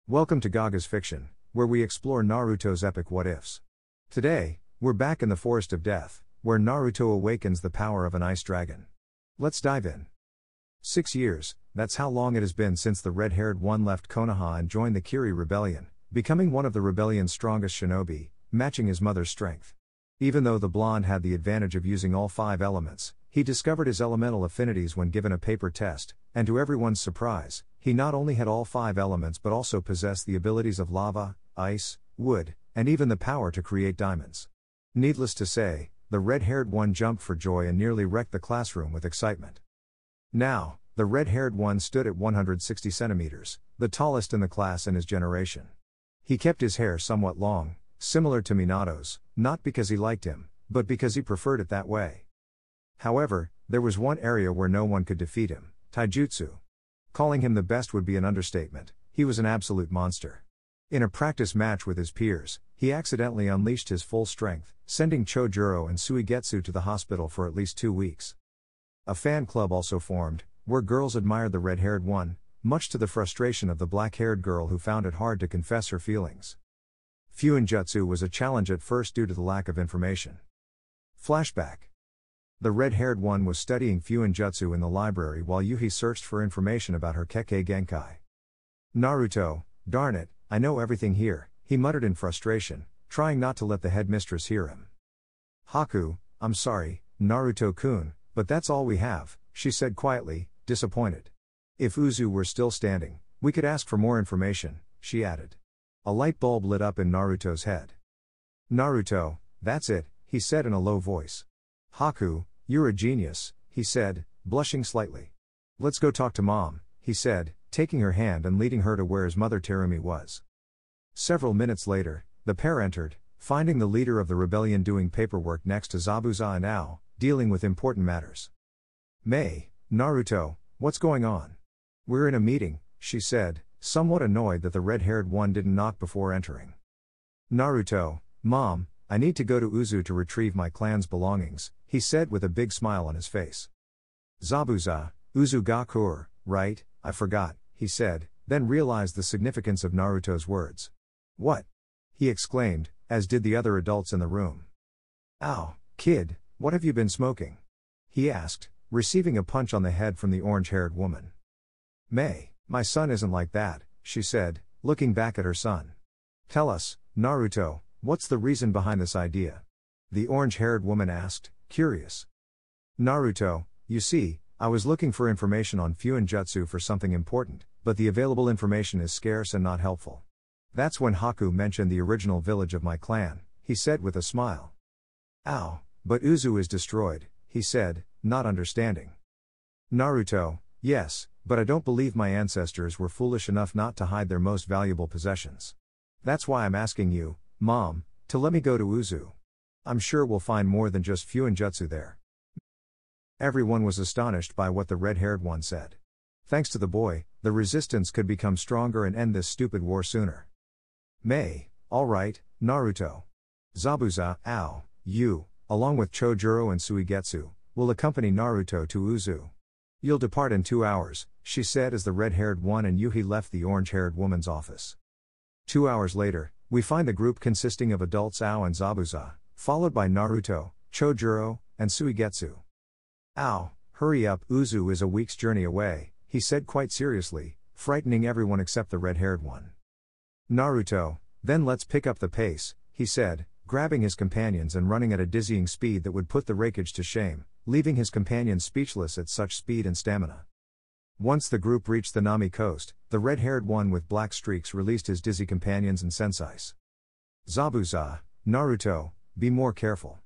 Welcome to Gaga's Fiction, where we explore Naruto's epic what-ifs. Today, we're back in the Forest of Death, where Naruto awakens the power of an ice dragon. Let's dive in. 6 years, that's how long it has been since the red-haired one left Konoha and joined the Kiri Rebellion, becoming one of the rebellion's strongest shinobi, matching his mother's strength. Even though the blonde had the advantage of using all 5 elements, he discovered his elemental affinities when given a paper test, and to everyone's surprise, he not only had all 5 elements but also possessed the abilities of lava, ice, wood, and even the power to create diamonds. Needless to say, the red-haired one jumped for joy and nearly wrecked the classroom with excitement. Now, the red-haired one stood at 160 centimeters, the tallest in the class in his generation. He kept his hair somewhat long, similar to Minato's, not because he liked him, but because he preferred it that way. However, there was one area where no one could defeat him: taijutsu. Calling him the best would be an understatement. He was an absolute monster. In a practice match with his peers, he accidentally unleashed his full strength, sending Chojuro and Suigetsu to the hospital for at least 2 weeks. A fan club also formed, where girls admired the red-haired one, much to the frustration of the black-haired girl who found it hard to confess her feelings. Fuinjutsu was a challenge at first due to the lack of information. Flashback. The red-haired one was studying Fuinjutsu in the library while Yuhi searched for information about her Kekkei Genkai. Naruto, darn it, I know everything here, he muttered in frustration, trying not to let the headmistress hear him. Haku, I'm sorry, Naruto-kun, but that's all we have, she said quietly, disappointed. If Uzu were still standing, we could ask for more information, she added. A light bulb lit up in Naruto's head. Naruto, that's it, he said in a low voice. Haku, you're a genius, he said, blushing slightly. Let's go talk to Mom, he said, taking her hand and leading her to where his mother Terumi was. Several minutes later, the pair entered, finding the leader of the rebellion doing paperwork next to Zabuza and Ao, dealing with important matters. Mei, Naruto, what's going on? We're in a meeting, she said, somewhat annoyed that the red-haired one didn't knock before entering. Naruto, Mom, I need to go to Uzu to retrieve my clan's belongings, he said with a big smile on his face. Zabuza, Uzu Gakur, right, I forgot, he said, then realized the significance of Naruto's words. What? He exclaimed, as did the other adults in the room. Ow, kid, what have you been smoking? He asked, receiving a punch on the head from the orange-haired woman. Mei, my son isn't like that, she said, looking back at her son. Tell us, Naruto, what's the reason behind this idea? The orange-haired woman asked, curious. Naruto, you see, I was looking for information on Fuinjutsu for something important, but the available information is scarce and not helpful. That's when Haku mentioned the original village of my clan, he said with a smile. Ow, but Uzu is destroyed, he said, not understanding. Naruto, yes, but I don't believe my ancestors were foolish enough not to hide their most valuable possessions. That's why I'm asking you, Mom, to let me go to Uzu. I'm sure we'll find more than just Fuinjutsu there. Everyone was astonished by what the red-haired one said. Thanks to the boy, the resistance could become stronger and end this stupid war sooner. Mei, alright, Naruto. Zabuza, Ao, you, along with Chojuro and Suigetsu, will accompany Naruto to Uzu. You'll depart in 2 hours, she said as the red-haired one and Yuhi left the orange-haired woman's office. 2 hours later, we find the group consisting of adults Ao and Zabuza, followed by Naruto, Chojuro, and Suigetsu. Ao, hurry up, Uzu is a week's journey away, he said quite seriously, frightening everyone except the red-haired one. Naruto, then let's pick up the pace, he said, grabbing his companions and running at a dizzying speed that would put the Raikage to shame, leaving his companions speechless at such speed and stamina. Once the group reached the Nami coast, the red-haired one with black streaks released his dizzy companions and senseis. Zabuza, Naruto, be more careful.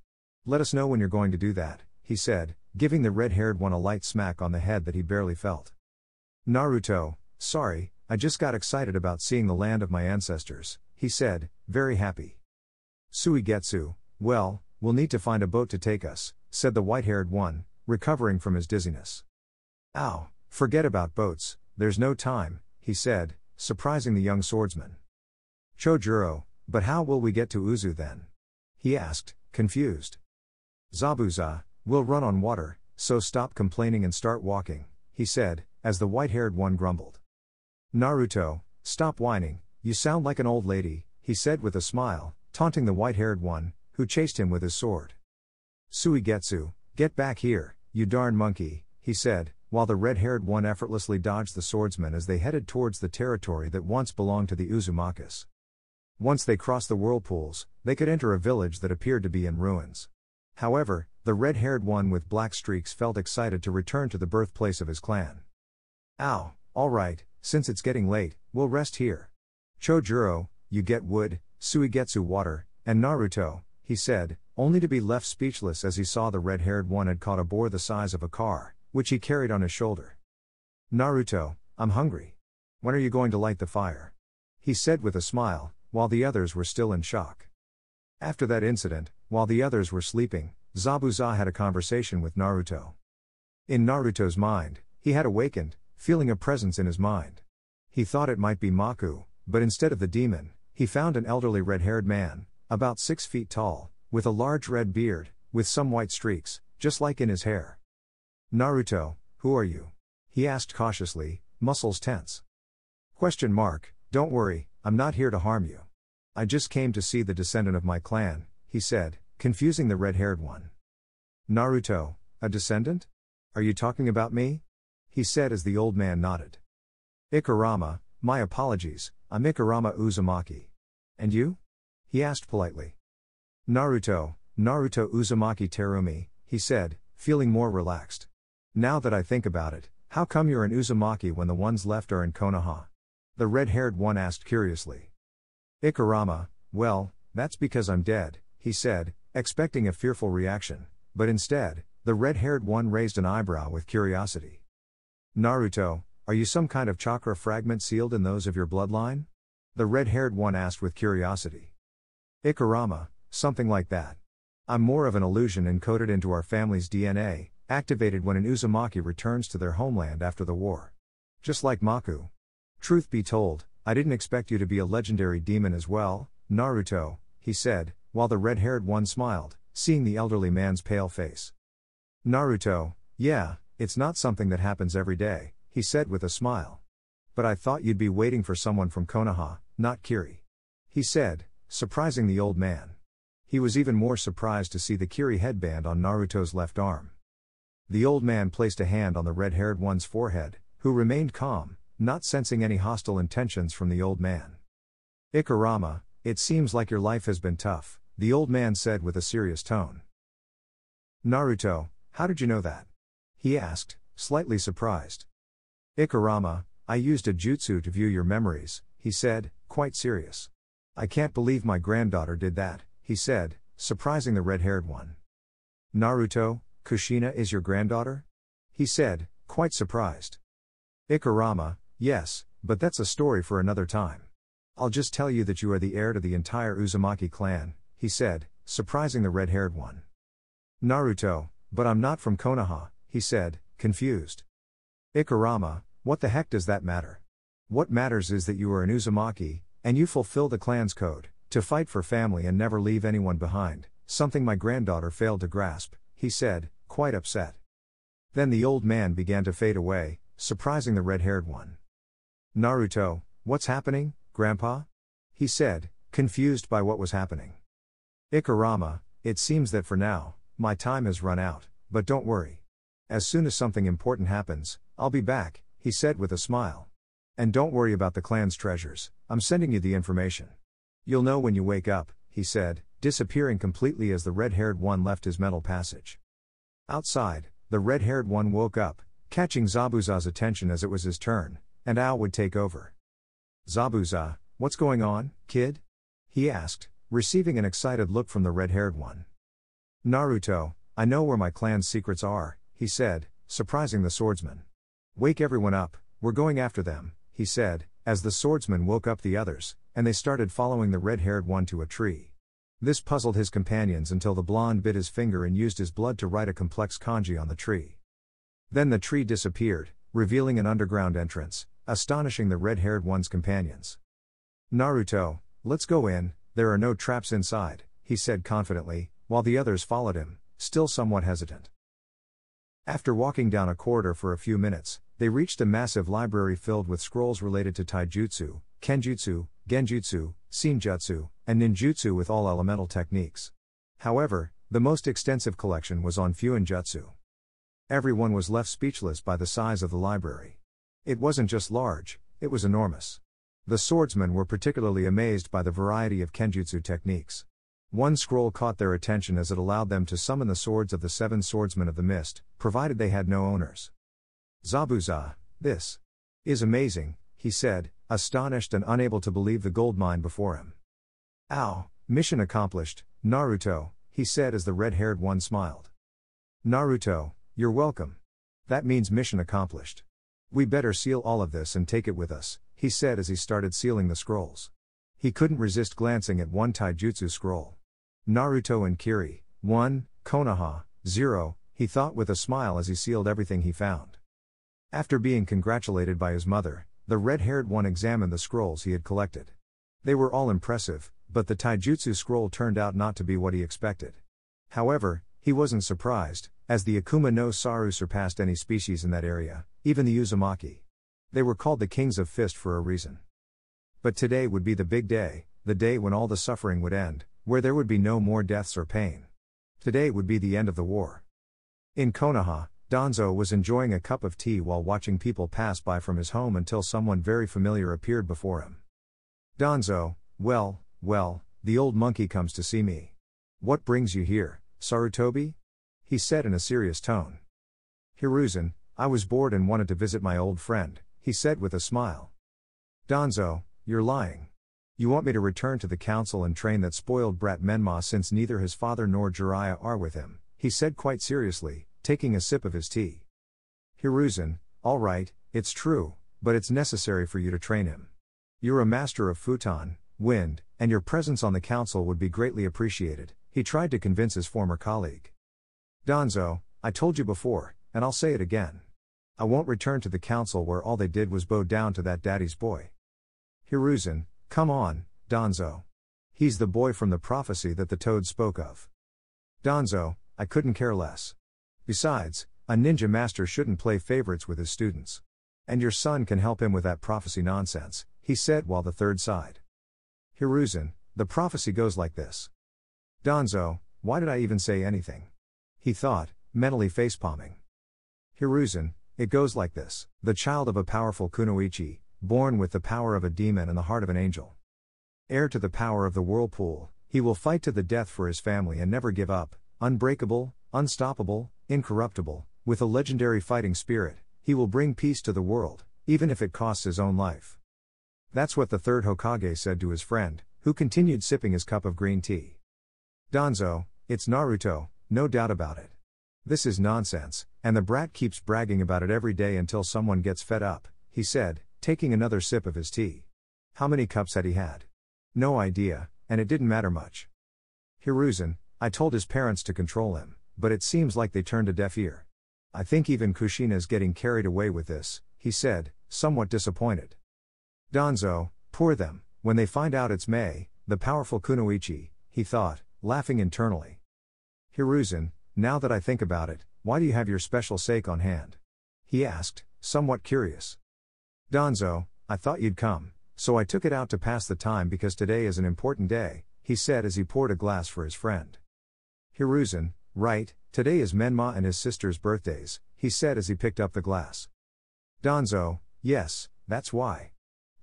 Let us know when you're going to do that, he said, giving the red-haired one a light smack on the head that he barely felt. Naruto, sorry, I just got excited about seeing the land of my ancestors, he said, very happy. Suigetsu, well, we'll need to find a boat to take us, said the white-haired one, recovering from his dizziness. Ow, forget about boats, there's no time, he said, surprising the young swordsman. Chojuro, but how will we get to Uzu then? He asked, confused. Zabuza, we'll run on water, so stop complaining and start walking, he said, as the white-haired one grumbled. Naruto, stop whining, you sound like an old lady, he said with a smile, taunting the white-haired one, who chased him with his sword. Suigetsu, get back here, you darn monkey, he said, while the red-haired one effortlessly dodged the swordsman as they headed towards the territory that once belonged to the Uzumakas. Once they crossed the whirlpools, they could enter a village that appeared to be in ruins. However, the red-haired one with black streaks felt excited to return to the birthplace of his clan. Ow, alright, since it's getting late, we'll rest here. Chojuro, you get wood, Suigetsu water, and Naruto, he said, only to be left speechless as he saw the red-haired one had caught a boar the size of a car, which he carried on his shoulder. Naruto, I'm hungry. When are you going to light the fire? He said with a smile, while the others were still in shock. After that incident, while the others were sleeping, Zabuza had a conversation with Naruto. In Naruto's mind, he had awakened, feeling a presence in his mind. He thought it might be Maku, but instead of the demon, he found an elderly red-haired man, about 6 feet tall, with a large red beard, with some white streaks, just like in his hair. Naruto, who are you? He asked cautiously, muscles tense. Don't worry, I'm not here to harm you. I just came to see the descendant of my clan, he said, confusing the red-haired one. Naruto, a descendant? Are you talking about me? He said as the old man nodded. Ikarama, my apologies, I'm Ikarama Uzumaki. And you? He asked politely. Naruto Uzumaki Terumi, he said, feeling more relaxed. Now that I think about it, how come you're an Uzumaki when the ones left are in Konoha? The red-haired one asked curiously. Ikarama, well, that's because I'm dead, he said, expecting a fearful reaction, but instead, the red-haired one raised an eyebrow with curiosity. Naruto, are you some kind of chakra fragment sealed in those of your bloodline? The red-haired one asked with curiosity. Ikarama, something like that. I'm more of an illusion encoded into our family's DNA, activated when an Uzumaki returns to their homeland after the war. Just like Maku. Truth be told, I didn't expect you to be a legendary demon as well, Naruto, he said, while the red-haired one smiled, seeing the elderly man's pale face. Naruto, yeah, it's not something that happens every day, he said with a smile. But I thought you'd be waiting for someone from Konoha, not Kiri. He said, surprising the old man. He was even more surprised to see the Kiri headband on Naruto's left arm. The old man placed a hand on the red-haired one's forehead, who remained calm, not sensing any hostile intentions from the old man. Ikarama, it seems like your life has been tough, the old man said with a serious tone. Naruto, how did you know that? He asked, slightly surprised. Ikarama, I used a jutsu to view your memories, he said, quite serious. I can't believe my granddaughter did that, he said, surprising the red-haired one. Naruto, Kushina is your granddaughter? He said, quite surprised. Ikarama, yes, but that's a story for another time. I'll just tell you that you are the heir to the entire Uzumaki clan, he said, surprising the red-haired one. Naruto, but I'm not from Konoha, he said, confused. Ikarama, what the heck does that matter? What matters is that you are an Uzumaki, and you fulfill the clan's code, to fight for family and never leave anyone behind, something my granddaughter failed to grasp, he said, quite upset. Then the old man began to fade away, surprising the red-haired one. Naruto, what's happening, Grandpa? He said, confused by what was happening. Ikarama, it seems that for now, my time has run out, but don't worry. As soon as something important happens, I'll be back, he said with a smile. And don't worry about the clan's treasures, I'm sending you the information. You'll know when you wake up, he said, disappearing completely as the red-haired one left his mental passage. Outside, the red-haired one woke up, catching Zabuza's attention as it was his turn, and Ao would take over. Zabuza, what's going on, kid? He asked, receiving an excited look from the red-haired one. Naruto, I know where my clan's secrets are, he said, surprising the swordsman. Wake everyone up, we're going after them, he said, as the swordsman woke up the others, and they started following the red-haired one to a tree. This puzzled his companions until the blonde bit his finger and used his blood to write a complex kanji on the tree. Then the tree disappeared, revealing an underground entrance, astonishing the red-haired one's companions. Naruto, let's go in, there are no traps inside, he said confidently, while the others followed him, still somewhat hesitant. After walking down a corridor for a few minutes, they reached a massive library filled with scrolls related to taijutsu, kenjutsu, genjutsu, senjutsu, and ninjutsu with all elemental techniques. However, the most extensive collection was on fuinjutsu. Everyone was left speechless by the size of the library. It wasn't just large, it was enormous. The swordsmen were particularly amazed by the variety of kenjutsu techniques. One scroll caught their attention as it allowed them to summon the swords of the 7 swordsmen of the mist, provided they had no owners. Zabuza, this is amazing, he said, astonished and unable to believe the gold mine before him. Ow, mission accomplished, Naruto, he said as the red-haired one smiled. Naruto, you're welcome. That means mission accomplished. We better seal all of this and take it with us, he said as he started sealing the scrolls. He couldn't resist glancing at one taijutsu scroll. Naruto and Kiri, 1, Konoha, 0, he thought with a smile as he sealed everything he found. After being congratulated by his mother, the red-haired one examined the scrolls he had collected. They were all impressive, but the taijutsu scroll turned out not to be what he expected. However, he wasn't surprised, as the Akuma no Saru surpassed any species in that area, even the Uzumaki. They were called the Kings of Fist for a reason. But today would be the big day, the day when all the suffering would end, where there would be no more deaths or pain. Today would be the end of the war. In Konoha, Danzo was enjoying a cup of tea while watching people pass by from his home until someone very familiar appeared before him. Danzo, well, the old monkey comes to see me. What brings you here, Sarutobi? He said in a serious tone. Hiruzen, I was bored and wanted to visit my old friend, he said with a smile. Danzo, you're lying. You want me to return to the council and train that spoiled brat Menma since neither his father nor Jiraiya are with him, he said quite seriously, taking a sip of his tea. Hiruzen, all right, it's true, but it's necessary for you to train him. You're a master of futon, wind, and your presence on the council would be greatly appreciated, he tried to convince his former colleague. Danzo, I told you before, and I'll say it again. I won't return to the council where all they did was bow down to that daddy's boy. Hiruzen, come on, Danzo. He's the boy from the prophecy that the toad spoke of. Danzo, I couldn't care less. Besides, a ninja master shouldn't play favorites with his students. And your son can help him with that prophecy nonsense, he said while the third sighed. Hiruzen, the prophecy goes like this. Danzo, why did I even say anything? He thought, mentally facepalming. Hiruzen, it goes like this. The child of a powerful kunoichi, born with the power of a demon and the heart of an angel. Heir to the power of the whirlpool, he will fight to the death for his family and never give up, unbreakable, unstoppable, incorruptible, with a legendary fighting spirit, he will bring peace to the world, even if it costs his own life. That's what the third Hokage said to his friend, who continued sipping his cup of green tea. Danzo, it's Naruto, no doubt about it. This is nonsense, and the brat keeps bragging about it every day until someone gets fed up, he said, taking another sip of his tea. How many cups had he had? No idea, and it didn't matter much. Hiruzen, I told his parents to control him, but it seems like they turned a deaf ear. I think even Kushina's getting carried away with this, he said, somewhat disappointed. Danzo, poor them, when they find out it's Mei, the powerful kunoichi, he thought, laughing internally. Hiruzen, now that I think about it, why do you have your special sake on hand? He asked, somewhat curious. Danzo, I thought you'd come, so I took it out to pass the time because today is an important day, he said as he poured a glass for his friend. Hiruzen, right, today is Menma and his sister's birthdays, he said as he picked up the glass. Danzo, yes, that's why.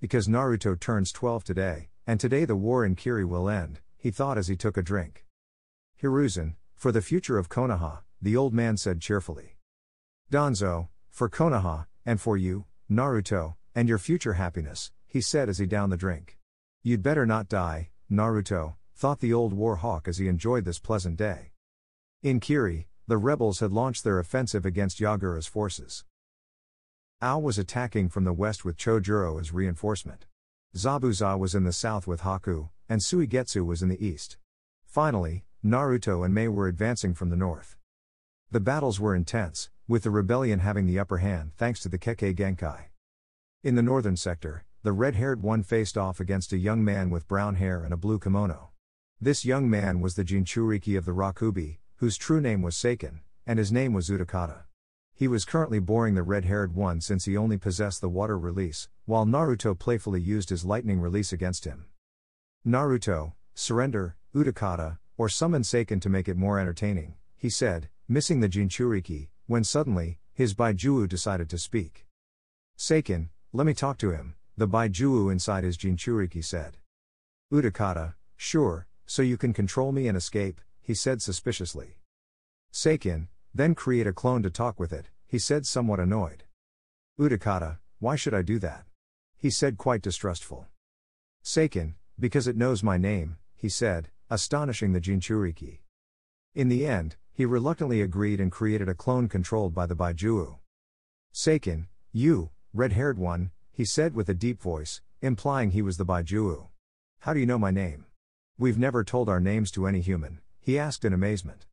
Because Naruto turns 12 today, and today the war in Kiri will end, he thought as he took a drink. Hiruzen, for the future of Konoha, the old man said cheerfully. Danzo, for Konoha, and for you, Naruto, and your future happiness, he said as he downed the drink. You'd better not die, Naruto, thought the old war hawk as he enjoyed this pleasant day. In Kiri, the rebels had launched their offensive against Yagura's forces. Ao was attacking from the west with Chojuro as reinforcement. Zabuza was in the south with Haku, and Suigetsu was in the east. Finally, Naruto and Mei were advancing from the north. The battles were intense, with the rebellion having the upper hand thanks to the Kekkei Genkai. In the northern sector, the red-haired one faced off against a young man with brown hair and a blue kimono. This young man was the Jinchuriki of the Rakubi, whose true name was Seiken, and his name was Utakata. He was currently boring the red-haired one since he only possessed the water release, while Naruto playfully used his lightning release against him. Naruto, surrender, Utakata, or summon Seiken to make it more entertaining, he said, missing the Jinchuriki, when suddenly, his Baijuu decided to speak. Seiken, let me talk to him, the Baijuu inside his Jinchuriki said. Utakata, sure, so you can control me and escape, he said suspiciously. Seiken, then create a clone to talk with it, he said somewhat annoyed. Utakata, why should I do that? He said quite distrustful. Seiken, because it knows my name, he said, astonishing the Jinchuriki. In the end, he reluctantly agreed and created a clone controlled by the Baijuu. Seiken, you, red-haired one, he said with a deep voice, implying he was the Baijuu. How do you know my name? We've never told our names to any human, he asked in amazement.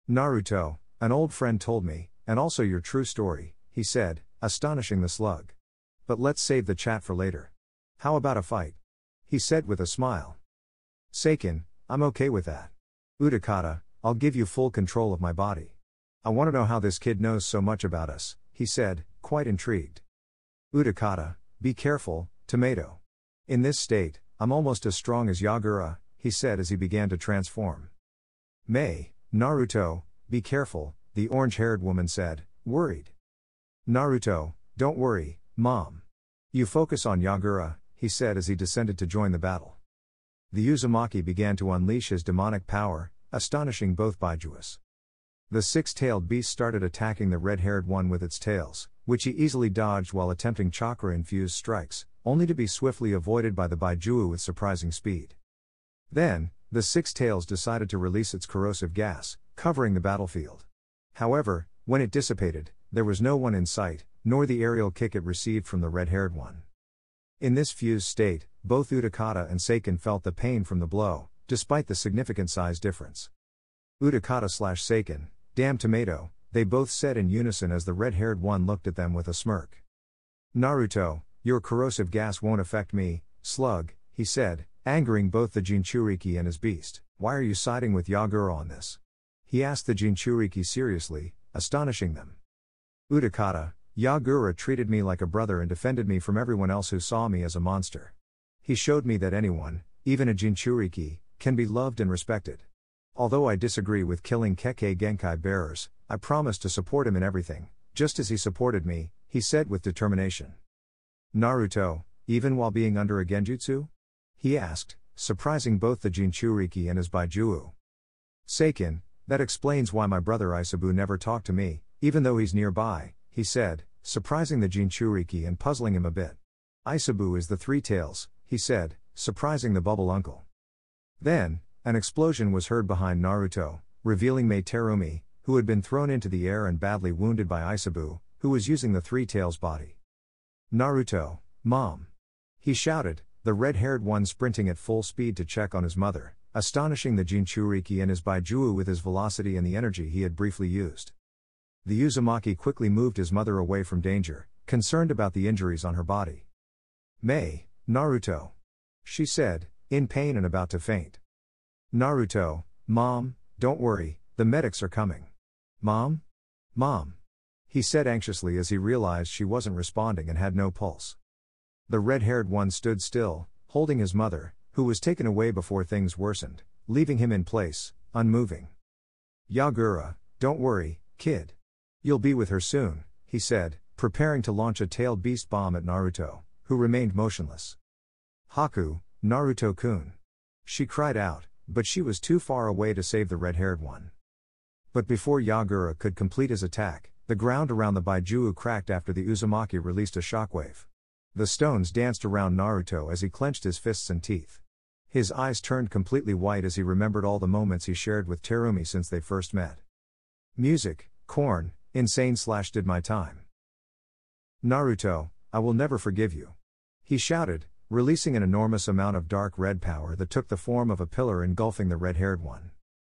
Naruto, an old friend told me, and also your true story, he said, astonishing the slug. But let's save the chat for later. How about a fight? He said with a smile. Seiken, I'm okay with that. Utakata, I'll give you full control of my body. I want to know how this kid knows so much about us, he said, quite intrigued. Utakata, be careful, tomato. In this state, I'm almost as strong as Yagura, he said as he began to transform. Naruto, be careful, the orange-haired woman said, worried. Naruto, don't worry, Mom. You focus on Yagura, he said as he descended to join the battle. The Uzumaki began to unleash his demonic power, astonishing both Baijuus. The six-tailed beast started attacking the red-haired one with its tails, which he easily dodged while attempting chakra-infused strikes, only to be swiftly avoided by the Baijuu with surprising speed. Then, the six tails decided to release its corrosive gas, covering the battlefield. However, when it dissipated, there was no one in sight, nor the aerial kick it received from the red-haired one. In this fused state, both Utakata and Seiken felt the pain from the blow, despite the significant size difference. Utakata/Seiken, damn tomato, they both said in unison as the red-haired one looked at them with a smirk. Naruto, your corrosive gas won't affect me, slug, he said, angering both the Jinchuriki and his beast. Why are you siding with Yagura on this? He asked the Jinchuriki seriously, astonishing them. Utakata, Yagura treated me like a brother and defended me from everyone else who saw me as a monster. He showed me that anyone, even a Jinchuriki, can be loved and respected. Although I disagree with killing Kekkei Genkai bearers, I promise to support him in everything, just as he supported me, he said with determination. Naruto, even while being under a genjutsu? He asked, surprising both the Jinchuriki and his Baijuu. Seiken, that explains why my brother Isabu never talked to me, even though he's nearby, he said, surprising the Jinchuriki and puzzling him a bit. Isabu is the three tails, he said, surprising the bubble uncle. Then, an explosion was heard behind Naruto, revealing Mei Terumi, who had been thrown into the air and badly wounded by Isabu, who was using the three tails body. Naruto, Mom! He shouted, the red-haired one sprinting at full speed to check on his mother, astonishing the Jinchuriki and his Baijuu with his velocity and the energy he had briefly used. The Uzumaki quickly moved his mother away from danger, concerned about the injuries on her body. Naruto. She said, in pain and about to faint. Naruto, Mom, don't worry, the medics are coming. Mom? Mom? He said anxiously as he realized she wasn't responding and had no pulse. The red-haired one stood still, holding his mother, who was taken away before things worsened, leaving him in place, unmoving. Yagura, don't worry, kid. You'll be with her soon, he said, preparing to launch a tailed beast bomb at Naruto, who remained motionless. Haku, Naruto-kun. She cried out, but she was too far away to save the red-haired one. But before Yagura could complete his attack, the ground around the Baijuu cracked after the Uzumaki released a shockwave. The stones danced around Naruto as he clenched his fists and teeth. His eyes turned completely white as he remembered all the moments he shared with Terumi since they first met. Music, corn, insane/did my time. Naruto, I will never forgive you. He shouted, releasing an enormous amount of dark red power that took the form of a pillar engulfing the red-haired one.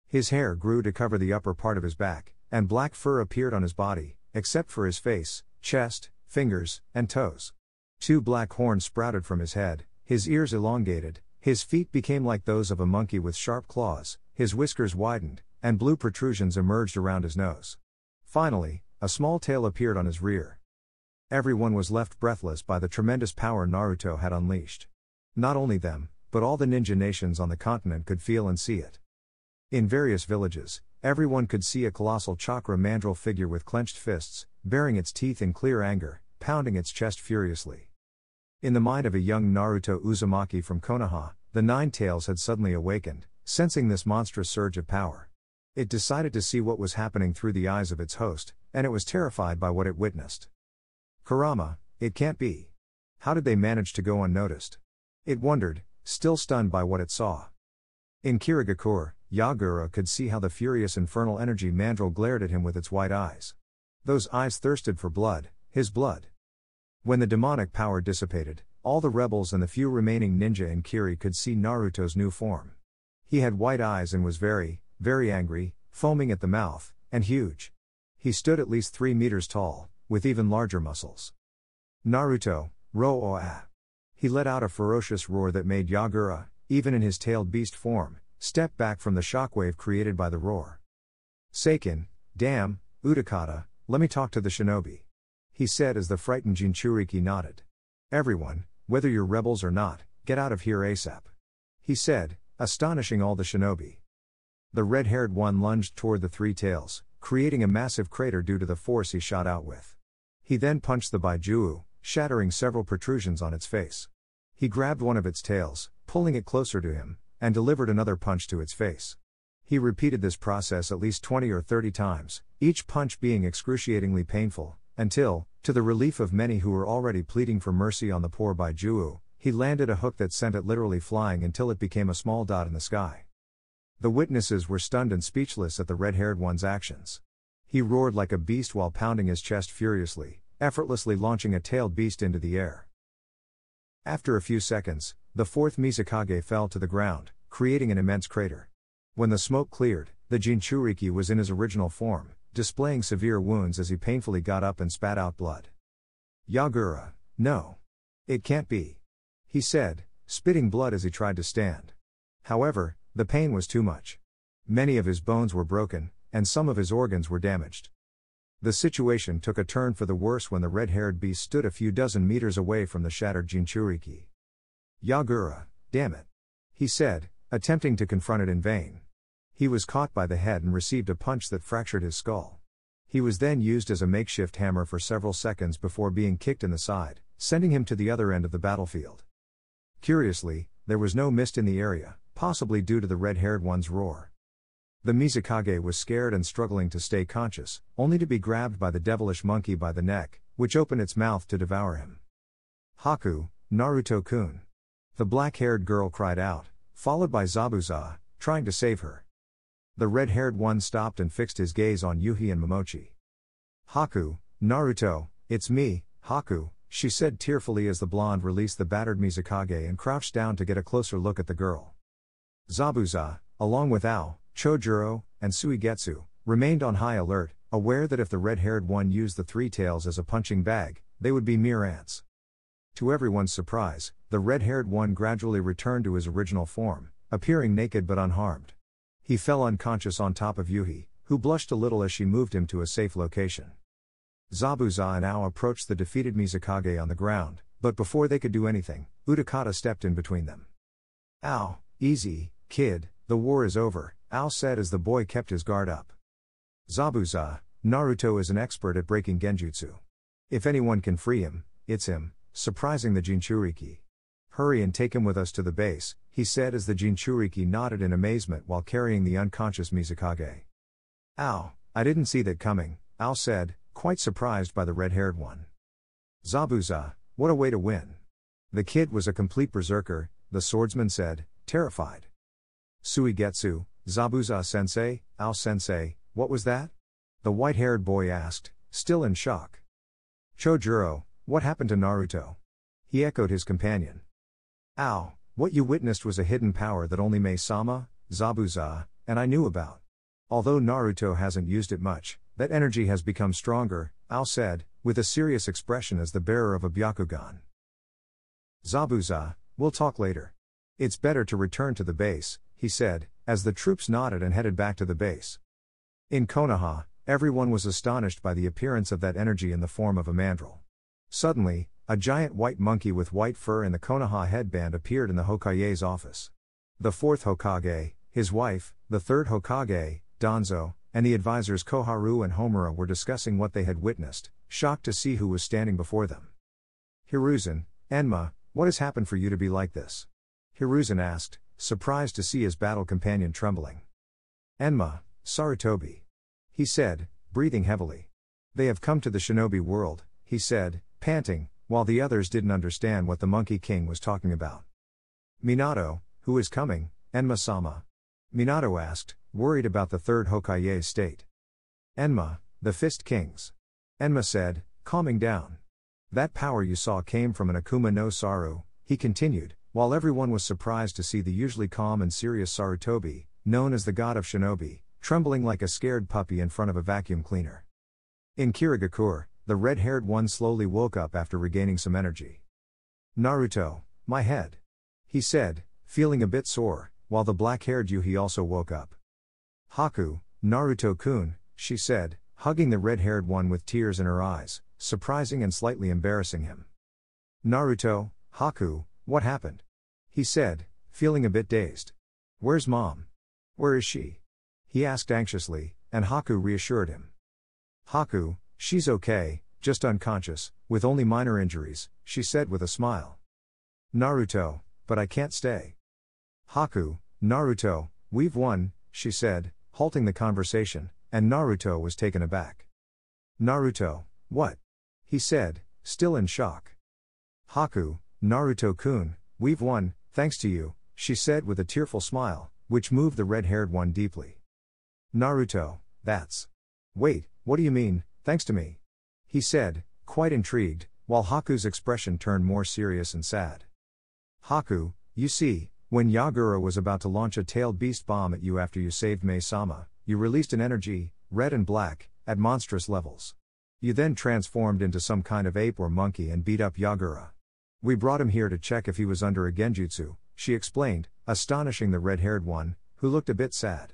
His hair grew to cover the upper part of his back, and black fur appeared on his body, except for his face, chest, fingers, and toes. 2 black horns sprouted from his head, his ears elongated, his feet became like those of a monkey with sharp claws, his whiskers widened, and blue protrusions emerged around his nose. Finally, A small tail appeared on his rear. Everyone was left breathless by the tremendous power Naruto had unleashed. Not only them, but all the ninja nations on the continent could feel and see it. In various villages, everyone could see a colossal chakra mandrel figure with clenched fists, baring its teeth in clear anger, pounding its chest furiously. In the mind of a young Naruto Uzumaki from Konoha, the Nine Tails had suddenly awakened, sensing this monstrous surge of power. It decided to see what was happening through the eyes of its host, and it was terrified by what it witnessed. Kurama, it can't be. How did they manage to go unnoticed? It wondered, still stunned by what it saw. In Kirigakure, Yagura could see how the furious infernal energy mandrel glared at him with its white eyes. Those eyes thirsted for blood, his blood. When the demonic power dissipated, all the rebels and the few remaining ninja in Kiri could see Naruto's new form. He had white eyes and was very, very angry, foaming at the mouth, and huge. He stood at least 3 meters tall, with even larger muscles. Naruto, Ro-o-a. He let out a ferocious roar that made Yagura, even in his tailed beast form, step back from the shockwave created by the roar. Seiken, damn, Utakata, let me talk to the shinobi. He said as the frightened Jinchuriki nodded. Everyone, whether you're rebels or not, get out of here ASAP. He said, astonishing all the shinobi. The red-haired one lunged toward the Three Tails, creating a massive crater due to the force he shot out with. He then punched the Baijuu, shattering several protrusions on its face. He grabbed one of its tails, pulling it closer to him, and delivered another punch to its face. He repeated this process at least 20 or 30 times, each punch being excruciatingly painful, until, to the relief of many who were already pleading for mercy on the poor Baijuu, he landed a hook that sent it literally flying until it became a small dot in the sky. The witnesses were stunned and speechless at the red-haired one's actions. He roared like a beast while pounding his chest furiously, effortlessly launching a tailed beast into the air. After a few seconds, the fourth Mizukage fell to the ground, creating an immense crater. When the smoke cleared, the Jinchuriki was in his original form, displaying severe wounds as he painfully got up and spat out blood. Yagura, no. It can't be. He said, spitting blood as he tried to stand. However, the pain was too much. Many of his bones were broken, and some of his organs were damaged. The situation took a turn for the worse when the red-haired beast stood a few dozen meters away from the shattered Jinchuriki. Yagura, damn it. He said, attempting to confront it in vain. He was caught by the head and received a punch that fractured his skull. He was then used as a makeshift hammer for several seconds before being kicked in the side, sending him to the other end of the battlefield. Curiously, there was no mist in the area, possibly due to the red-haired one's roar. The Mizukage was scared and struggling to stay conscious, only to be grabbed by the devilish monkey by the neck, which opened its mouth to devour him. Haku, Naruto-kun. The black-haired girl cried out, followed by Zabuza, trying to save her. The red-haired one stopped and fixed his gaze on Yuhi and Momochi. Haku, Naruto, it's me, Haku, she said tearfully as the blonde released the battered Mizukage and crouched down to get a closer look at the girl. Zabuza, along with Ao, Chojuro, and Suigetsu, remained on high alert, aware that if the red-haired one used the Three Tails as a punching bag, they would be mere ants. To everyone's surprise, the red-haired one gradually returned to his original form, appearing naked but unharmed. He fell unconscious on top of Yuhi, who blushed a little as she moved him to a safe location. Zabuza and Ao approached the defeated Mizukage on the ground, but before they could do anything, Utakata stepped in between them. Ao, easy, kid, the war is over, Ao said as the boy kept his guard up. Zabuza, Naruto is an expert at breaking genjutsu. If anyone can free him, it's him, surprising the Jinchuriki. Hurry and take him with us to the base, he said as the Jinchuriki nodded in amazement while carrying the unconscious Mizukage. Ow, I didn't see that coming, Ao said, quite surprised by the red-haired one. Zabuza, what a way to win. The kid was a complete berserker, the swordsman said, terrified. Suigetsu, Zabuza-sensei, Ao-sensei, what was that? The white-haired boy asked, still in shock. Chojuro, what happened to Naruto? He echoed his companion. Ao, what you witnessed was a hidden power that only Mei-sama, Zabuza, and I knew about. Although Naruto hasn't used it much, that energy has become stronger, Ao said, with a serious expression as the bearer of a Byakugan. Zabuza, we'll talk later. It's better to return to the base, he said, as the troops nodded and headed back to the base. In Konoha, Everyone was astonished by the appearance of that energy in the form of a mandrill. Suddenly, a giant white monkey with white fur and the Konoha headband appeared in the Hokage's office. The fourth Hokage, his wife, the third Hokage, Danzo, and the advisors Koharu and Homura were discussing what they had witnessed, shocked to see who was standing before them. Hiruzen, Enma, what has happened for you to be like this? Hiruzen asked, surprised to see his battle companion trembling. Enma, Sarutobi. He said, breathing heavily. They have come to the shinobi world, he said, panting, while the others didn't understand what the Monkey King was talking about. Minato, who is coming, Enma-sama? Minato asked, worried about the third Hokage's state. Enma, the Fist Kings. Enma said, calming down. That power you saw came from an Akuma no Saru, he continued, while everyone was surprised to see the usually calm and serious Sarutobi, known as the god of shinobi, trembling like a scared puppy in front of a vacuum cleaner. In Kirigakure, the red-haired one slowly woke up after regaining some energy. Naruto, my head. He said, feeling a bit sore, while the black-haired Yuhi also woke up. Haku, Naruto-kun, she said, hugging the red-haired one with tears in her eyes, surprising and slightly embarrassing him. Naruto, Haku, what happened? He said, feeling a bit dazed. Where's mom? Where is she? He asked anxiously, and Haku reassured him. Haku, she's okay, just unconscious, with only minor injuries, she said with a smile. Naruto, but I can't stay. Haku, Naruto, we've won, she said, halting the conversation, and Naruto was taken aback. Naruto, what? He said, still in shock. Haku, Naruto-kun, we've won, thanks to you, she said with a tearful smile, which moved the red-haired one deeply. Naruto, that's... Wait, what do you mean, thanks to me? He said, quite intrigued, while Haku's expression turned more serious and sad. Haku, you see, when Yagura was about to launch a tailed beast bomb at you after you saved Mei-sama, you released an energy, red and black, at monstrous levels. You then transformed into some kind of ape or monkey and beat up Yagura. We brought him here to check if he was under a genjutsu, she explained, astonishing the red-haired one, who looked a bit sad.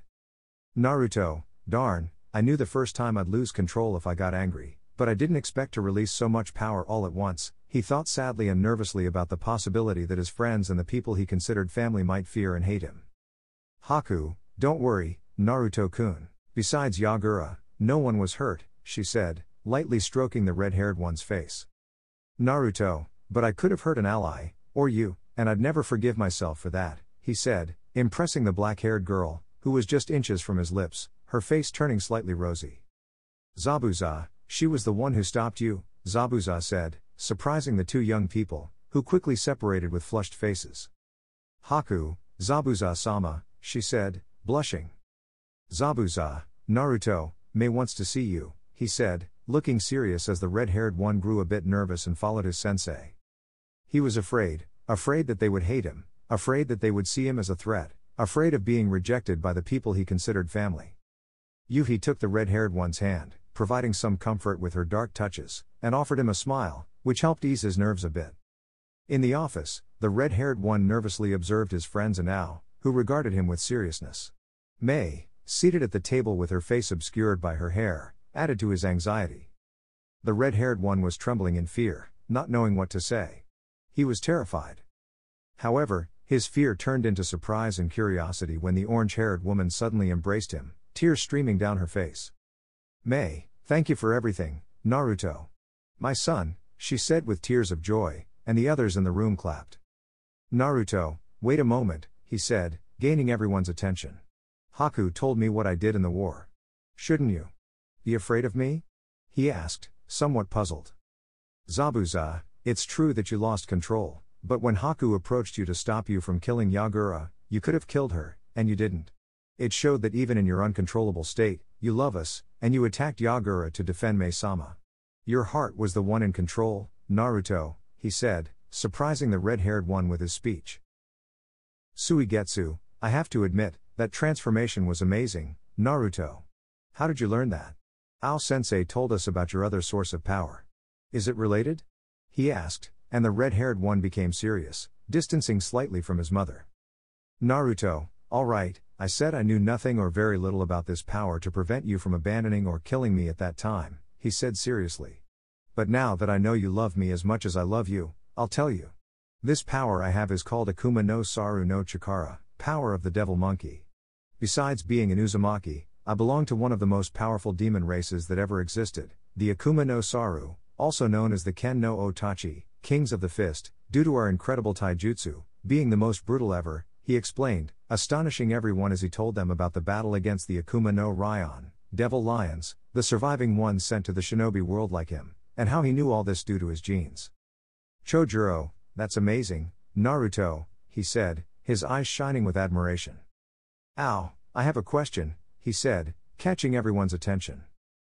Naruto, darn, I knew the first time I'd lose control if I got angry, but I didn't expect to release so much power all at once, he thought sadly and nervously about the possibility that his friends and the people he considered family might fear and hate him. Haku, don't worry, Naruto-kun, besides Yagura, no one was hurt, she said, lightly stroking the red-haired one's face. Naruto, but I could have hurt an ally, or you, and I'd never forgive myself for that, he said, impressing the black-haired girl, who was just inches from his lips, her face turning slightly rosy. Zabuza, she was the one who stopped you, Zabuza said, surprising the two young people, who quickly separated with flushed faces. Haku, Zabuza-sama, she said, blushing. Zabuza, Naruto, Mei wants to see you, he said, looking serious as the red-haired one grew a bit nervous and followed his sensei. He was afraid that they would hate him, afraid that they would see him as a threat, afraid of being rejected by the people he considered family. Yuhi took the red-haired one's hand, providing some comfort with her dark touches, and offered him a smile, which helped ease his nerves a bit. In the office, the red-haired one nervously observed his friends and Ao, who regarded him with seriousness. Mei, seated at the table with her face obscured by her hair, added to his anxiety. The red-haired one was trembling in fear, not knowing what to say. He was terrified. However, his fear turned into surprise and curiosity when the orange-haired woman suddenly embraced him, tears streaming down her face. Mei, thank you for everything, Naruto. My son, she said with tears of joy, and the others in the room clapped. Naruto, wait a moment, he said, gaining everyone's attention. Haku told me what I did in the war. Shouldn't you be afraid of me? He asked, somewhat puzzled. Zabuza, it's true that you lost control, but when Haku approached you to stop you from killing Yagura, you could have killed her, and you didn't. It showed that even in your uncontrollable state, you love us, and you attacked Yagura to defend Mei-sama. Your heart was the one in control, Naruto, he said, surprising the red-haired one with his speech. Suigetsu, I have to admit, that transformation was amazing, Naruto. How did you learn that? Ao-sensei told us about your other source of power. Is it related? He asked, and the red-haired one became serious, distancing slightly from his mother. Naruto, all right, I said I knew nothing or very little about this power to prevent you from abandoning or killing me at that time, he said seriously. But now that I know you love me as much as I love you, I'll tell you. This power I have is called Akuma no Saru no Chikara, power of the devil monkey. Besides being an Uzumaki, I belong to one of the most powerful demon races that ever existed, the Akuma no Saru, also known as the Ken no Otachi, Kings of the Fist, due to our incredible taijutsu, being the most brutal ever, he explained, astonishing everyone as he told them about the battle against the Akuma no Ryon, devil lions, the surviving ones sent to the shinobi world like him, and how he knew all this due to his genes. Chojuro, that's amazing, Naruto, he said, his eyes shining with admiration. Ow, I have a question, he said, catching everyone's attention.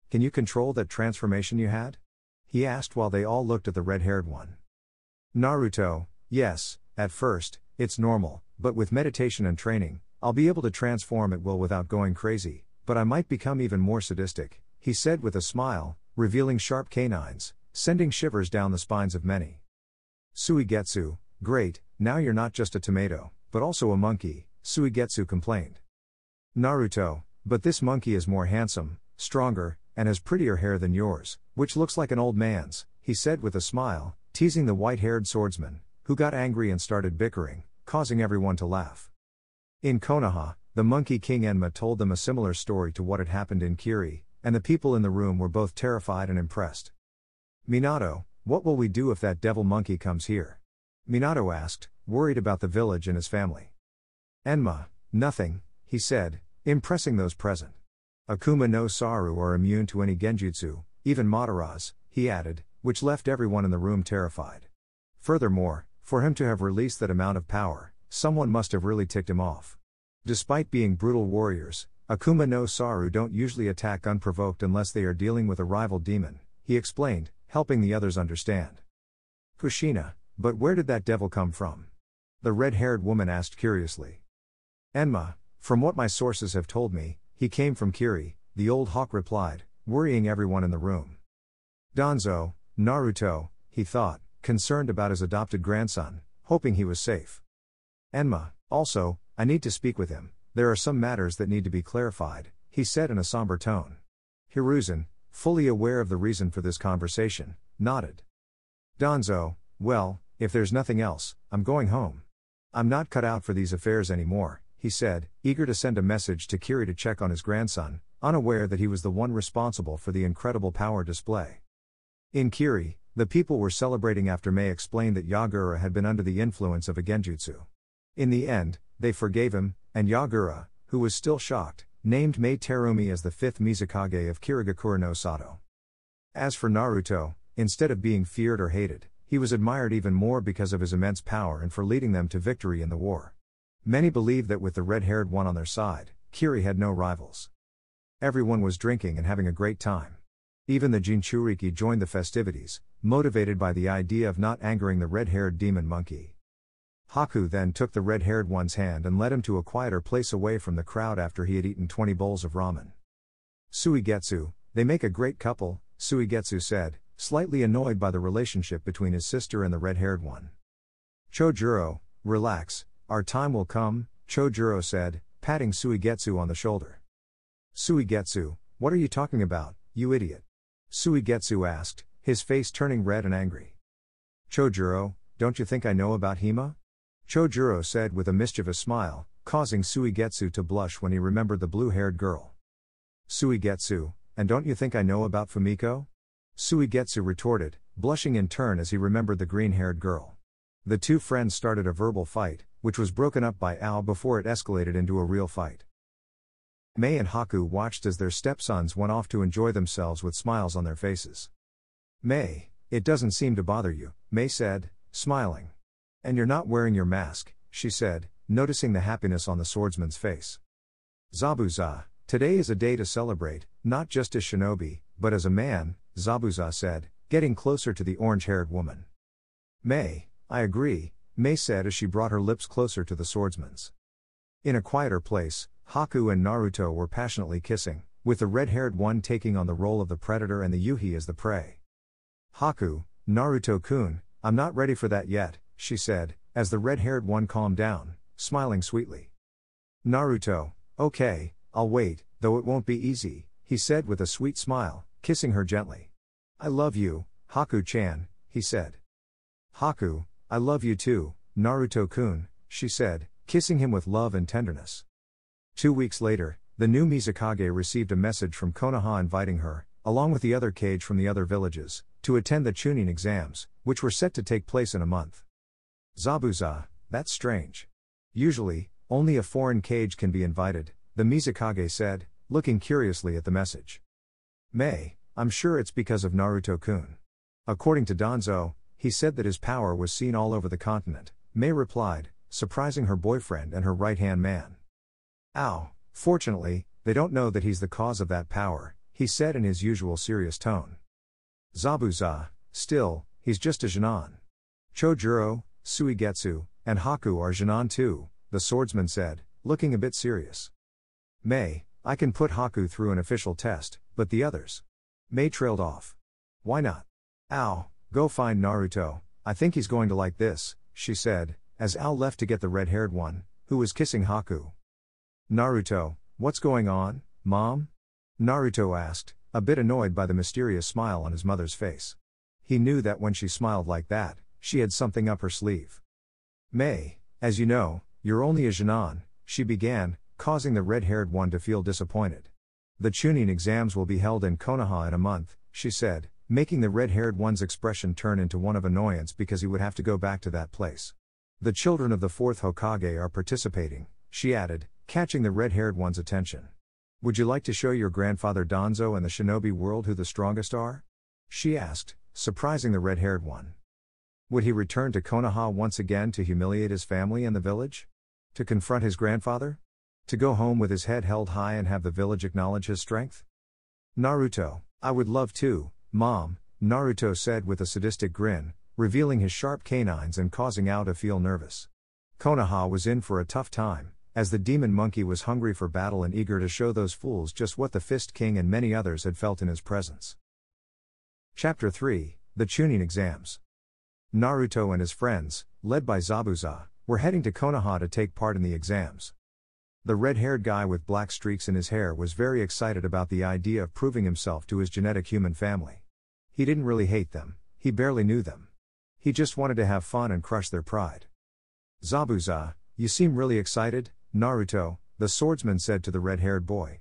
Can you control that transformation you had? He asked while they all looked at the red-haired one. Naruto, yes, at first, it's normal, but with meditation and training, I'll be able to transform at will without going crazy, but I might become even more sadistic, he said with a smile, revealing sharp canines, sending shivers down the spines of many. Suigetsu, great, now you're not just a tomato, but also a monkey, Suigetsu complained. Naruto, but this monkey is more handsome, stronger, and has prettier hair than yours, which looks like an old man's, he said with a smile, teasing the white-haired swordsman, who got angry and started bickering, causing everyone to laugh. In Konoha, the Monkey King Enma told them a similar story to what had happened in Kiri, and the people in the room were both terrified and impressed. Minato, what will we do if that devil monkey comes here? Minato asked, worried about the village and his family. Enma, nothing, he said, impressing those present. Akuma no Saru are immune to any genjutsu, even Madaras, he added, which left everyone in the room terrified. Furthermore, for him to have released that amount of power, someone must have really ticked him off. Despite being brutal warriors, Akuma no Saru don't usually attack unprovoked unless they are dealing with a rival demon, he explained, helping the others understand. Kushina, but where did that devil come from? The red-haired woman asked curiously. Enma, from what my sources have told me, he came from Kiri, the old hawk replied, worrying everyone in the room. Danzo, Naruto, he thought, concerned about his adopted grandson, hoping he was safe. Enma, also, I need to speak with him, there are some matters that need to be clarified, he said in a somber tone. Hiruzen, fully aware of the reason for this conversation, nodded. Danzo, well, if there's nothing else, I'm going home. I'm not cut out for these affairs anymore, he said, eager to send a message to Kiri to check on his grandson, unaware that he was the one responsible for the incredible power display. In Kiri, the people were celebrating after Mei explained that Yagura had been under the influence of a genjutsu. In the end, they forgave him, and Yagura, who was still shocked, named Mei Terumi as the 5th Mizukage of Kirigakura no Sato. As for Naruto, instead of being feared or hated, he was admired even more because of his immense power and for leading them to victory in the war. Many believed that with the red-haired one on their side, Kiri had no rivals. Everyone was drinking and having a great time. Even the Jinchuriki joined the festivities, motivated by the idea of not angering the red-haired demon monkey. Haku then took the red-haired one's hand and led him to a quieter place away from the crowd after he had eaten 20 bowls of ramen. Suigetsu, they make a great couple, Suigetsu said, slightly annoyed by the relationship between his sister and the red-haired one. Chojuro, relax, our time will come, Chojuro said, patting Suigetsu on the shoulder. Suigetsu, what are you talking about, you idiot? Suigetsu asked, his face turning red and angry. Chojuro, don't you think I know about Hima? Chojuro said with a mischievous smile, causing Suigetsu to blush when he remembered the blue-haired girl. Suigetsu, and don't you think I know about Fumiko? Suigetsu retorted, blushing in turn as he remembered the green-haired girl. The two friends started a verbal fight, which was broken up by Ao before it escalated into a real fight. Mei and Haku watched as their stepsons went off to enjoy themselves with smiles on their faces. Mei, it doesn't seem to bother you, Mei said, smiling. And you're not wearing your mask, she said, noticing the happiness on the swordsman's face. Zabuza, today is a day to celebrate, not just as shinobi, but as a man, Zabuza said, getting closer to the orange-haired woman. Mei, I agree, Mei said as she brought her lips closer to the swordsman's. In a quieter place, Haku and Naruto were passionately kissing, with the red-haired one taking on the role of the predator and the Yuhi as the prey. Haku, Naruto-kun, I'm not ready for that yet, she said, as the red-haired one calmed down, smiling sweetly. Naruto, Okay, I'll wait, though it won't be easy, he said with a sweet smile, kissing her gently. I love you, Haku-chan, he said. Haku, I love you too, Naruto-kun, she said, kissing him with love and tenderness. 2 weeks later, the new Mizukage received a message from Konoha inviting her, along with the other kage from the other villages, to attend the Chunin exams, which were set to take place in a month. Zabuza, that's strange. Usually, only a foreign kage can be invited, the Mizukage said, looking curiously at the message. May, I'm sure it's because of Naruto-kun. According to Danzo, he said that his power was seen all over the continent, May replied, surprising her boyfriend and her right-hand man. Ow, fortunately, they don't know that he's the cause of that power, he said in his usual serious tone. Zabuza, still, he's just a Jinan. Chojuro, Suigetsu, and Haku are Jinan too, the swordsman said, looking a bit serious. May, I can put Haku through an official test, but the others? May trailed off. Why not? Ow, go find Naruto, I think he's going to like this, she said, as Ao left to get the red-haired one, who was kissing Haku. Naruto, what's going on, Mom? Naruto asked, a bit annoyed by the mysterious smile on his mother's face. He knew that when she smiled like that, she had something up her sleeve. May, as you know, you're only a Jinan, she began, causing the red-haired one to feel disappointed. The Chunin exams will be held in Konoha in a month, she said, making the red-haired one's expression turn into one of annoyance because he would have to go back to that place. The children of the fourth Hokage are participating, she added, catching the red-haired one's attention. Would you like to show your grandfather Danzo and the shinobi world who the strongest are? She asked, surprising the red-haired one. Would he return to Konoha once again to humiliate his family and the village? To confront his grandfather? To go home with his head held high and have the village acknowledge his strength? Naruto, I would love to, Mom, Naruto said with a sadistic grin, revealing his sharp canines and causing Ao to feel nervous. Konoha was in for a tough time, as the demon monkey was hungry for battle and eager to show those fools just what the Fist King and many others had felt in his presence. Chapter 3, The Chunin Exams. Naruto and his friends, led by Zabuza, were heading to Konoha to take part in the exams. The red-haired guy with black streaks in his hair was very excited about the idea of proving himself to his genetic human family. He didn't really hate them, he barely knew them. He just wanted to have fun and crush their pride. Zabuza, you seem really excited, Naruto, the swordsman said to the red-haired boy.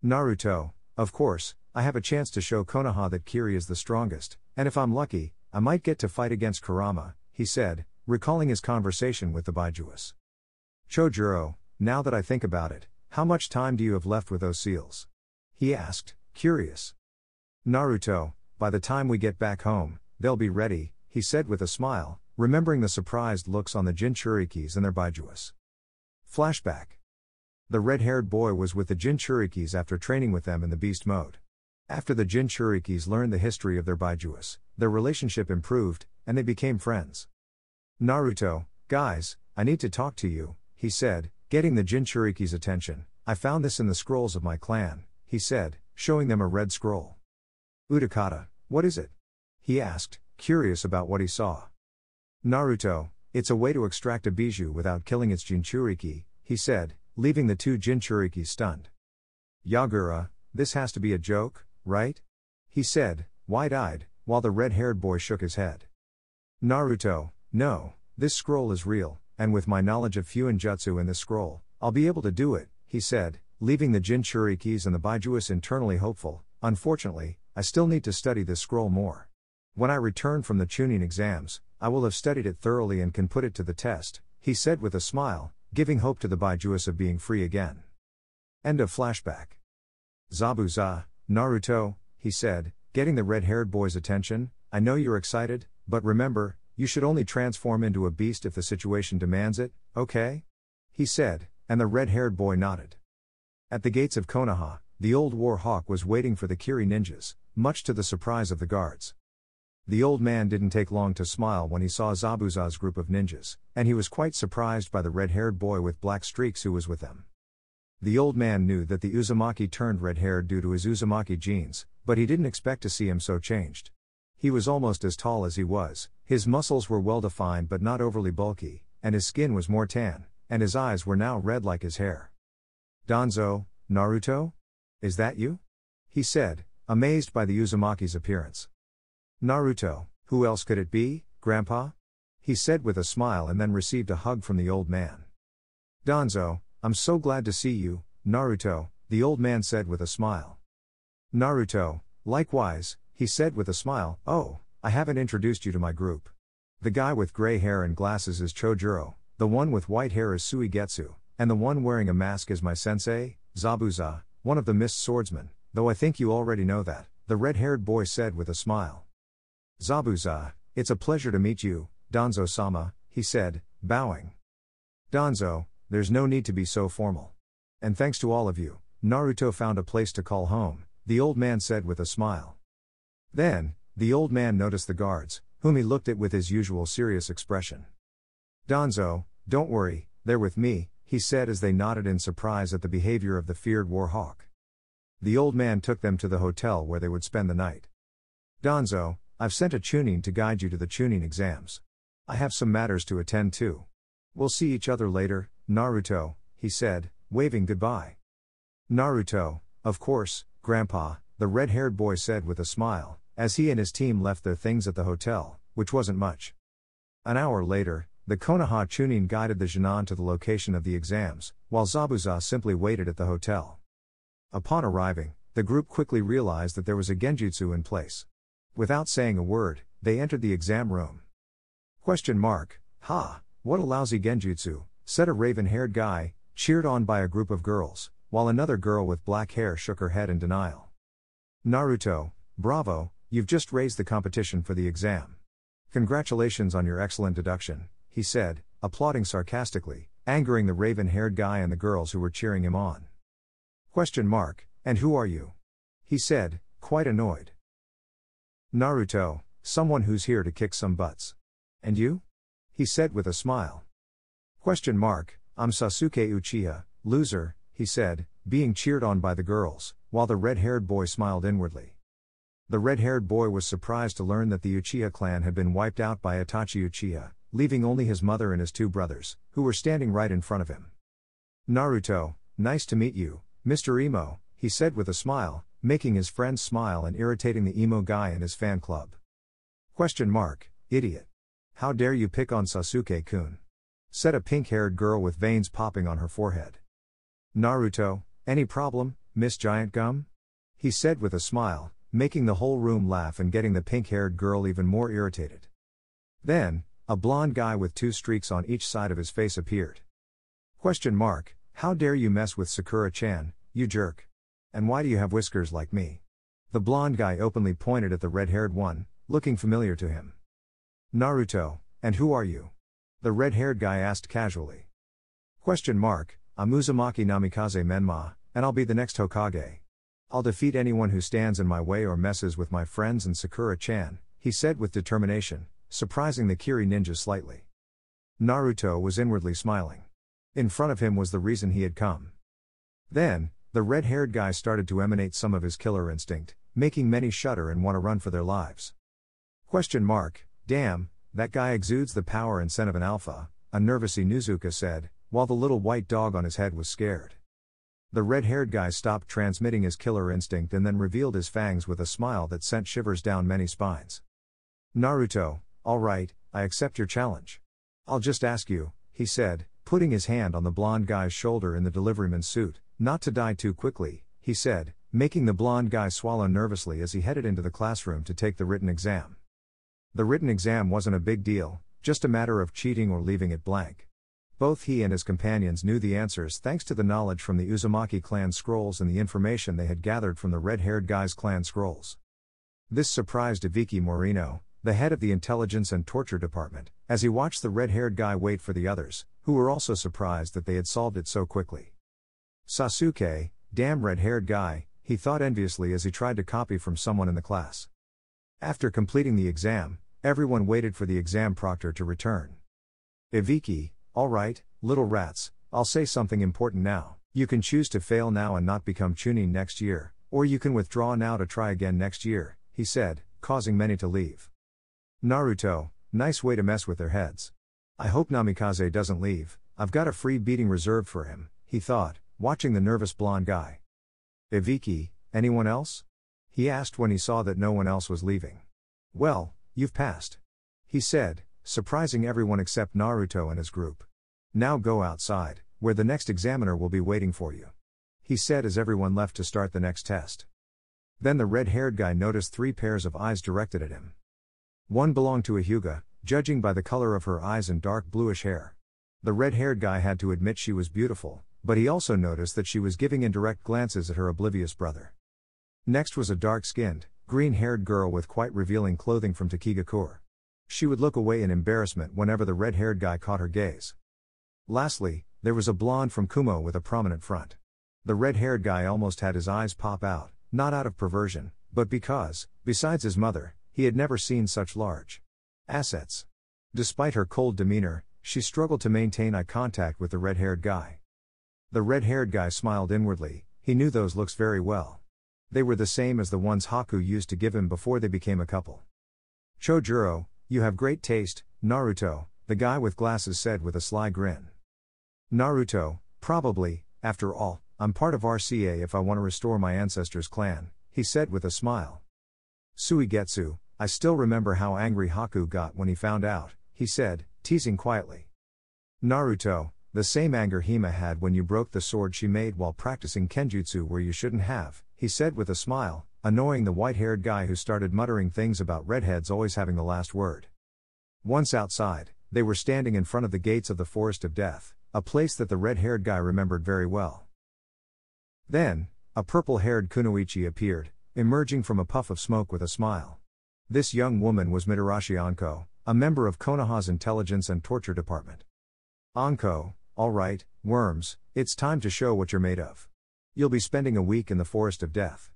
Naruto, of course, I have a chance to show Konoha that Kiri is the strongest, and if I'm lucky, I might get to fight against Kurama, he said, recalling his conversation with the Baijuas. Chojuro, now that I think about it, how much time do you have left with those seals? He asked, curious. Naruto, by the time we get back home, they'll be ready, he said with a smile, remembering the surprised looks on the Jinchurikis and their Baijuas. Flashback. The red-haired boy was with the Jinchurikis after training with them in the beast mode. After the Jinchurikis learned the history of their Baijuas, their relationship improved, and they became friends. Naruto, guys, I need to talk to you, he said, getting the Jinchurikis' attention. I found this in the scrolls of my clan, he said, showing them a red scroll. Utakata, what is it? He asked, curious about what he saw. Naruto, it's a way to extract a bijou without killing its Jinchuriki, he said, leaving the two Jinchurikis stunned. Yagura, this has to be a joke, right? He said, wide-eyed, while the red-haired boy shook his head. Naruto, no, this scroll is real, and with my knowledge of Fuinjutsu in this scroll, I'll be able to do it, he said, leaving the Jinchurikis and the Baijuas internally hopeful. Unfortunately, I still need to study this scroll more. When I return from the Chunin exams, I will have studied it thoroughly and can put it to the test, he said with a smile, giving hope to the Baijuas of being free again. End of flashback. Zabuza, Naruto, he said, getting the red-haired boy's attention, I know you're excited, but remember, you should only transform into a beast if the situation demands it, okay? He said, and the red-haired boy nodded. At the gates of Konoha, the old war hawk was waiting for the Kiri ninjas, much to the surprise of the guards. The old man didn't take long to smile when he saw Zabuza's group of ninjas, and he was quite surprised by the red-haired boy with black streaks who was with them. The old man knew that the Uzumaki turned red-haired due to his Uzumaki genes, but he didn't expect to see him so changed. He was almost as tall as he was, his muscles were well-defined but not overly bulky, and his skin was more tan, and his eyes were now red like his hair. Danzo, Naruto? Is that you? He said, amazed by the Uzumaki's appearance. Naruto, who else could it be, Grandpa? He said with a smile and then received a hug from the old man. Danzo, I'm so glad to see you, Naruto, the old man said with a smile. Naruto, likewise, he said with a smile, oh, I haven't introduced you to my group. The guy with gray hair and glasses is Chojuro, the one with white hair is Suigetsu, and the one wearing a mask is my sensei, Zabuza, one of the mist swordsmen, though I think you already know that, the red-haired boy said with a smile. Zabuza, it's a pleasure to meet you, Danzo-sama, he said, bowing. Danzo, there's no need to be so formal. And thanks to all of you, Naruto found a place to call home, the old man said with a smile. Then, the old man noticed the guards, whom he looked at with his usual serious expression. Danzo, don't worry, they're with me, he said as they nodded in surprise at the behavior of the feared war hawk. The old man took them to the hotel where they would spend the night. Danzo, I've sent a Chunin to guide you to the Chunin exams. I have some matters to attend to. We'll see each other later, Naruto, he said, waving goodbye. Naruto, of course, Grandpa, the red-haired boy said with a smile, as he and his team left their things at the hotel, which wasn't much. An hour later, the Konoha Chunin guided the Jinan to the location of the exams, while Zabuza simply waited at the hotel. Upon arriving, the group quickly realized that there was a genjutsu in place. Without saying a word, they entered the exam room. Ha, what a lousy genjutsu, said a raven-haired guy, cheered on by a group of girls, while another girl with black hair shook her head in denial. Naruto, bravo, you've just raised the competition for the exam. Congratulations on your excellent deduction, he said, applauding sarcastically, angering the raven-haired guy and the girls who were cheering him on. And who are you? He said, quite annoyed. Naruto, someone who's here to kick some butts. And you? He said with a smile. I'm Sasuke Uchiha, loser, he said, being cheered on by the girls, while the red-haired boy smiled inwardly. The red-haired boy was surprised to learn that the Uchiha clan had been wiped out by Itachi Uchiha, leaving only his mother and his two brothers, who were standing right in front of him. Naruto, nice to meet you, Mr. Emo, he said with a smile, making his friends smile and irritating the emo guy and his fan club. Idiot. How dare you pick on Sasuke-kun? Said a pink-haired girl with veins popping on her forehead. Naruto, any problem, Miss Giant Gum? He said with a smile, making the whole room laugh and getting the pink-haired girl even more irritated. Then, a blonde guy with two streaks on each side of his face appeared. How dare you mess with Sakura-chan, you jerk? And why do you have whiskers like me? The blonde guy openly pointed at the red-haired one, looking familiar to him. Naruto, and who are you? The red-haired guy asked casually. I'm Uzumaki Namikaze Menma, and I'll be the next Hokage. I'll defeat anyone who stands in my way or messes with my friends and Sakura-chan, he said with determination, surprising the Kiri ninja slightly. Naruto was inwardly smiling. In front of him was the reason he had come. Then, the red-haired guy started to emanate some of his killer instinct, making many shudder and want to run for their lives. Damn, that guy exudes the power and scent of an alpha, a nervous Inuzuka said, while the little white dog on his head was scared. The red-haired guy stopped transmitting his killer instinct and then revealed his fangs with a smile that sent shivers down many spines. Naruto, alright, I accept your challenge. I'll just ask you, he said, putting his hand on the blonde guy's shoulder in the deliveryman's suit, not to die too quickly, he said, making the blonde guy swallow nervously as he headed into the classroom to take the written exam. The written exam wasn't a big deal, just a matter of cheating or leaving it blank. Both he and his companions knew the answers thanks to the knowledge from the Uzumaki clan scrolls and the information they had gathered from the red-haired guy's clan scrolls. This surprised Ibiki Morino, the head of the intelligence and torture department, as he watched the red-haired guy wait for the others, who were also surprised that they had solved it so quickly. Sasuke, damn red-haired guy, he thought enviously as he tried to copy from someone in the class. After completing the exam, everyone waited for the exam proctor to return. Ibiki, alright, little rats, I'll say something important now. You can choose to fail now and not become Chunin next year, or you can withdraw now to try again next year, he said, causing many to leave. Naruto, nice way to mess with their heads. I hope Namikaze doesn't leave, I've got a free beating reserved for him, he thought, watching the nervous blonde guy. Ibiki, anyone else? He asked when he saw that no one else was leaving. Well, you've passed, he said, surprising everyone except Naruto and his group. Now go outside, where the next examiner will be waiting for you, he said as everyone left to start the next test. Then the red-haired guy noticed 3 pairs of eyes directed at him. One belonged to a Hyuga, judging by the color of her eyes and dark bluish hair. The red-haired guy had to admit she was beautiful, but he also noticed that she was giving indirect glances at her oblivious brother. Next was a dark-skinned, green-haired girl with quite revealing clothing from Takigakure. She would look away in embarrassment whenever the red-haired guy caught her gaze. Lastly, there was a blonde from Kumo with a prominent front. The red-haired guy almost had his eyes pop out, not out of perversion, but because, besides his mother, he had never seen such large assets. Despite her cold demeanor, she struggled to maintain eye contact with the red-haired guy. The red-haired guy smiled inwardly. He knew those looks very well. They were the same as the ones Haku used to give him before they became a couple. Chojuro, you have great taste, Naruto, the guy with glasses said with a sly grin. Naruto, probably, after all, I'm part of RCA if I want to restore my ancestors' clan, he said with a smile. Suigetsu, I still remember how angry Haku got when he found out, he said, teasing quietly. Naruto, the same anger Hime had when you broke the sword she made while practicing kenjutsu where you shouldn't have, he said with a smile, annoying the white-haired guy who started muttering things about redheads always having the last word. Once outside, they were standing in front of the gates of the Forest of Death, a place that the red-haired guy remembered very well. Then, a purple-haired kunoichi appeared, emerging from a puff of smoke with a smile. This young woman was Mitarashi Anko, a member of Konoha's Intelligence and Torture Department. Anko, all right, worms, it's time to show what you're made of. You'll be spending a week in the Forest of Death.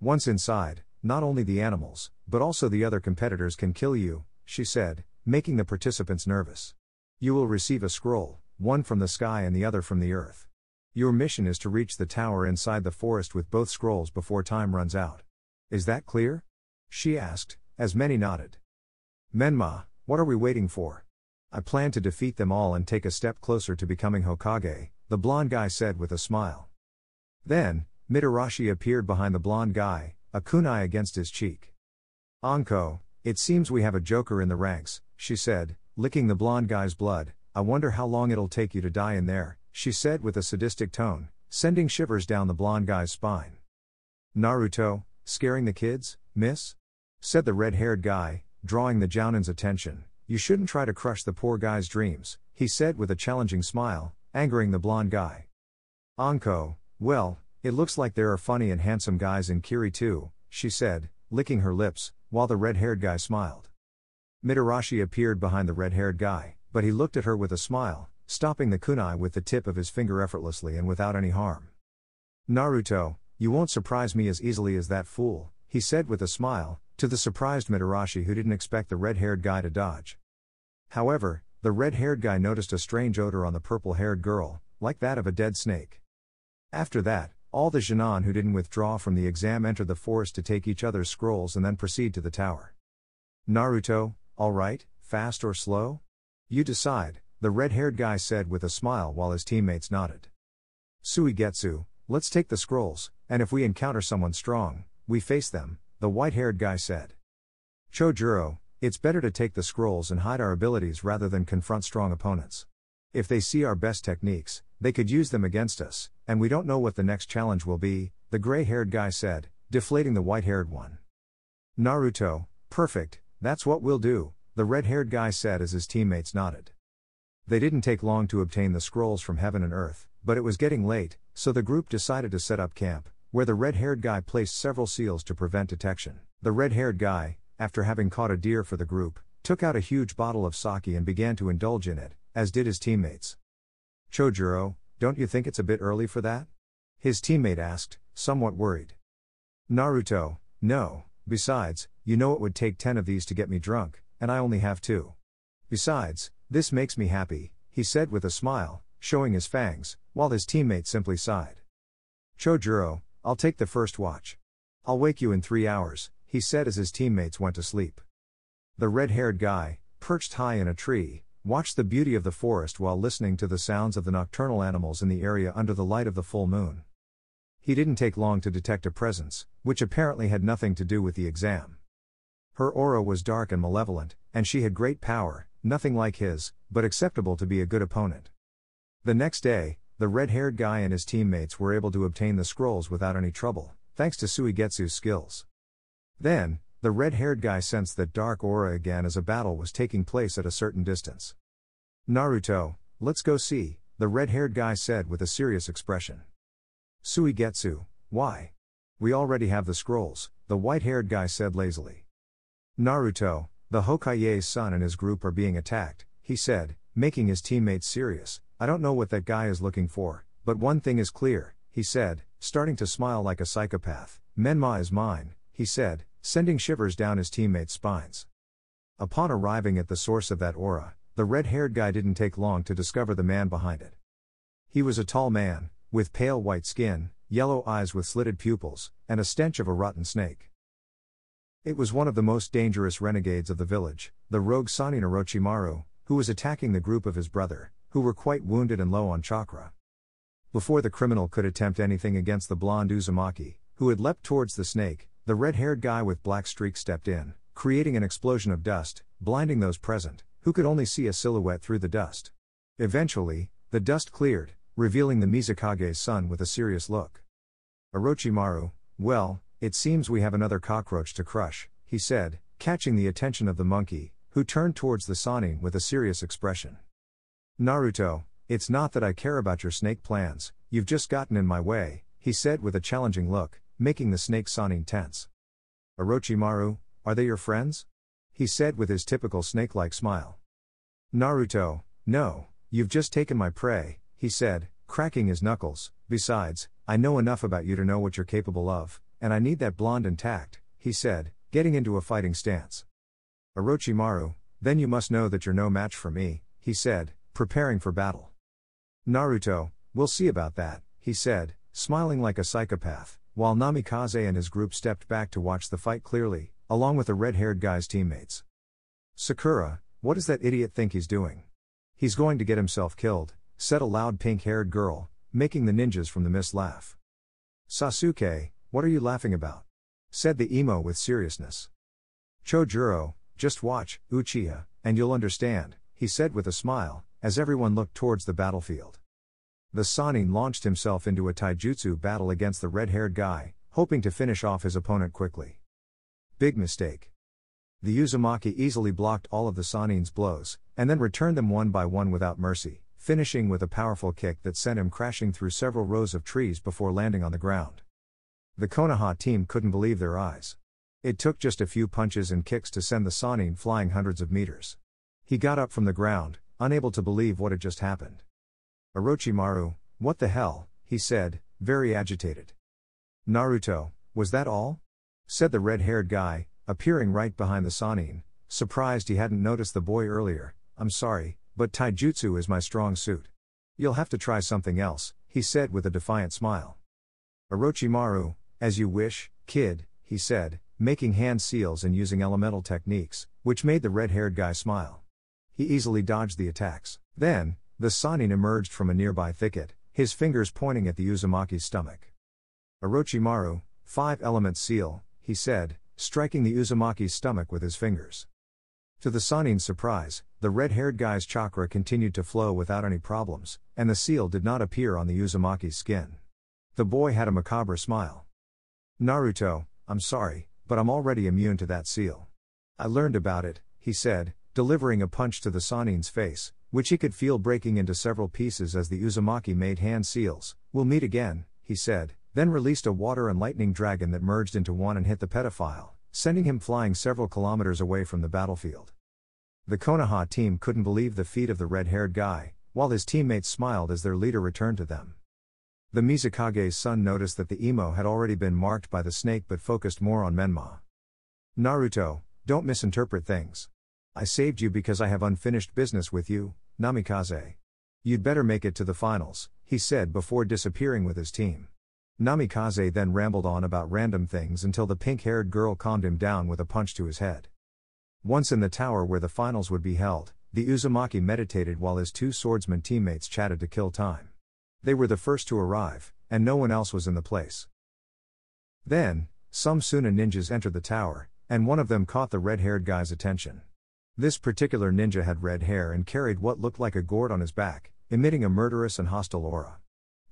Once inside, not only the animals, but also the other competitors can kill you, she said, making the participants nervous. You will receive a scroll, one from the sky and the other from the earth. Your mission is to reach the tower inside the forest with both scrolls before time runs out. Is that clear? She asked, as many nodded. Menma, what are we waiting for? I plan to defeat them all and take a step closer to becoming Hokage, the blonde guy said with a smile. Then, Mitarashi appeared behind the blonde guy, a kunai against his cheek. Anko, it seems we have a joker in the ranks, she said, licking the blonde guy's blood. I wonder how long it'll take you to die in there, she said with a sadistic tone, sending shivers down the blonde guy's spine. Naruto, scaring the kids, miss? Said the red-haired guy, drawing the Jounin's attention. You shouldn't try to crush the poor guy's dreams, he said with a challenging smile, angering the blonde guy. Anko, well, it looks like there are funny and handsome guys in Kiri too, she said, licking her lips, while the red-haired guy smiled. Mitarashi appeared behind the red-haired guy, but he looked at her with a smile, stopping the kunai with the tip of his finger effortlessly and without any harm. Naruto, you won't surprise me as easily as that fool, he said with a smile, to the surprised Mitarashi who didn't expect the red-haired guy to dodge. However, the red-haired guy noticed a strange odor on the purple-haired girl, like that of a dead snake. After that, all the Genin who didn't withdraw from the exam entered the forest to take each other's scrolls and then proceed to the tower. Naruto, all right, fast or slow? You decide, the red-haired guy said with a smile while his teammates nodded. Suigetsu, let's take the scrolls, and if we encounter someone strong, we face them, the white-haired guy said. Chojuro, it's better to take the scrolls and hide our abilities rather than confront strong opponents. If they see our best techniques, they could use them against us, and we don't know what the next challenge will be, the gray-haired guy said, deflating the white-haired one. Naruto, perfect, that's what we'll do, the red-haired guy said as his teammates nodded. They didn't take long to obtain the scrolls from heaven and earth, but it was getting late, so the group decided to set up camp, where the red-haired guy placed several seals to prevent detection. The red-haired guy, after having caught a deer for the group, took out a huge bottle of sake and began to indulge in it, as did his teammates. Chojuro, don't you think it's a bit early for that? His teammate asked, somewhat worried. Naruto, no, besides, you know it would take 10 of these to get me drunk, and I only have 2. Besides, this makes me happy, he said with a smile, showing his fangs, while his teammate simply sighed. Chojuro, I'll take the first watch. I'll wake you in 3 hours, he said as his teammates went to sleep. The red-haired guy, perched high in a tree, watched the beauty of the forest while listening to the sounds of the nocturnal animals in the area under the light of the full moon. He didn't take long to detect a presence, which apparently had nothing to do with the exam. Her aura was dark and malevolent, and she had great power, nothing like his, but acceptable to be a good opponent. The next day, the red-haired guy and his teammates were able to obtain the scrolls without any trouble, thanks to Suigetsu's skills. Then, the red-haired guy sensed that dark aura again as a battle was taking place at a certain distance. "Naruto, let's go see," the red-haired guy said with a serious expression. "Suigetsu, why? We already have the scrolls," the white-haired guy said lazily. "Naruto, the Hokage's son and his group are being attacked," he said, making his teammates serious. "I don't know what that guy is looking for, but one thing is clear," he said, starting to smile like a psychopath. "Menma is mine," he said, sending shivers down his teammates' spines. Upon arriving at the source of that aura, the red-haired guy didn't take long to discover the man behind it. He was a tall man, with pale white skin, yellow eyes with slitted pupils, and a stench of a rotten snake. It was one of the most dangerous renegades of the village, the rogue Sanin Orochimaru, who was attacking the group of his brother, who were quite wounded and low on chakra. Before the criminal could attempt anything against the blonde Uzumaki, who had leapt towards the snake, the red-haired guy with black streaks stepped in, creating an explosion of dust, blinding those present, who could only see a silhouette through the dust. Eventually, the dust cleared, revealing the Mizukage's son with a serious look. "Orochimaru, well, it seems we have another cockroach to crush," he said, catching the attention of the monkey, who turned towards the Sanin with a serious expression. "Naruto, it's not that I care about your snake plans, you've just gotten in my way," he said with a challenging look, making the snake Sanin tense. "Orochimaru, are they your friends?" he said with his typical snake-like smile. "Naruto, no, you've just taken my prey," he said, cracking his knuckles. "Besides, I know enough about you to know what you're capable of, and I need that blonde intact," he said, getting into a fighting stance. "Orochimaru, then you must know that you're no match for me," he said, preparing for battle. "Naruto, we'll see about that," he said, smiling like a psychopath, while Namikaze and his group stepped back to watch the fight clearly, along with the red-haired guy's teammates. "Sakura, what does that idiot think he's doing? He's going to get himself killed," said a loud pink-haired girl, making the ninjas from the mist laugh. "Sasuke, what are you laughing about?" said the emo with seriousness. "Chojuro, just watch, Uchiha, and you'll understand," he said with a smile, as everyone looked towards the battlefield. The Sanin launched himself into a taijutsu battle against the red-haired guy, hoping to finish off his opponent quickly. Big mistake. The Uzumaki easily blocked all of the Sanin's blows, and then returned them one by one without mercy, finishing with a powerful kick that sent him crashing through several rows of trees before landing on the ground. The Konoha team couldn't believe their eyes. It took just a few punches and kicks to send the Sanin flying hundreds of meters. He got up from the ground, unable to believe what had just happened. "Orochimaru, what the hell?" he said, very agitated. "Naruto, was that all?" said the red-haired guy, appearing right behind the Sanin, surprised he hadn't noticed the boy earlier. "I'm sorry, but taijutsu is my strong suit. You'll have to try something else," he said with a defiant smile. "Orochimaru, as you wish, kid," he said, making hand seals and using elemental techniques, which made the red-haired guy smile. He easily dodged the attacks. Then, the Sanin emerged from a nearby thicket, his fingers pointing at the Uzumaki's stomach. "Orochimaru, 5-element seal," he said, striking the Uzumaki's stomach with his fingers. To the Sanin's surprise, the red-haired guy's chakra continued to flow without any problems, and the seal did not appear on the Uzumaki's skin. The boy had a macabre smile. "Naruto, I'm sorry, but I'm already immune to that seal. I learned about it," he said, delivering a punch to the Sanin's face, which he could feel breaking into several pieces as the Uzumaki made hand seals. "We'll meet again," he said, then released a water and lightning dragon that merged into one and hit the pedophile, sending him flying several kilometers away from the battlefield. The Konoha team couldn't believe the feat of the red-haired guy, while his teammates smiled as their leader returned to them. The Mizukage's son noticed that the emo had already been marked by the snake but focused more on Menma. "Naruto, don't misinterpret things. I saved you because I have unfinished business with you, Namikaze. You'd better make it to the finals," he said before disappearing with his team. Namikaze then rambled on about random things until the pink-haired girl calmed him down with a punch to his head. Once in the tower where the finals would be held, the Uzumaki meditated while his two swordsman teammates chatted to kill time. They were the first to arrive, and no one else was in the place. Then, some Suna ninjas entered the tower, and one of them caught the red-haired guy's attention. This particular ninja had red hair and carried what looked like a gourd on his back, emitting a murderous and hostile aura.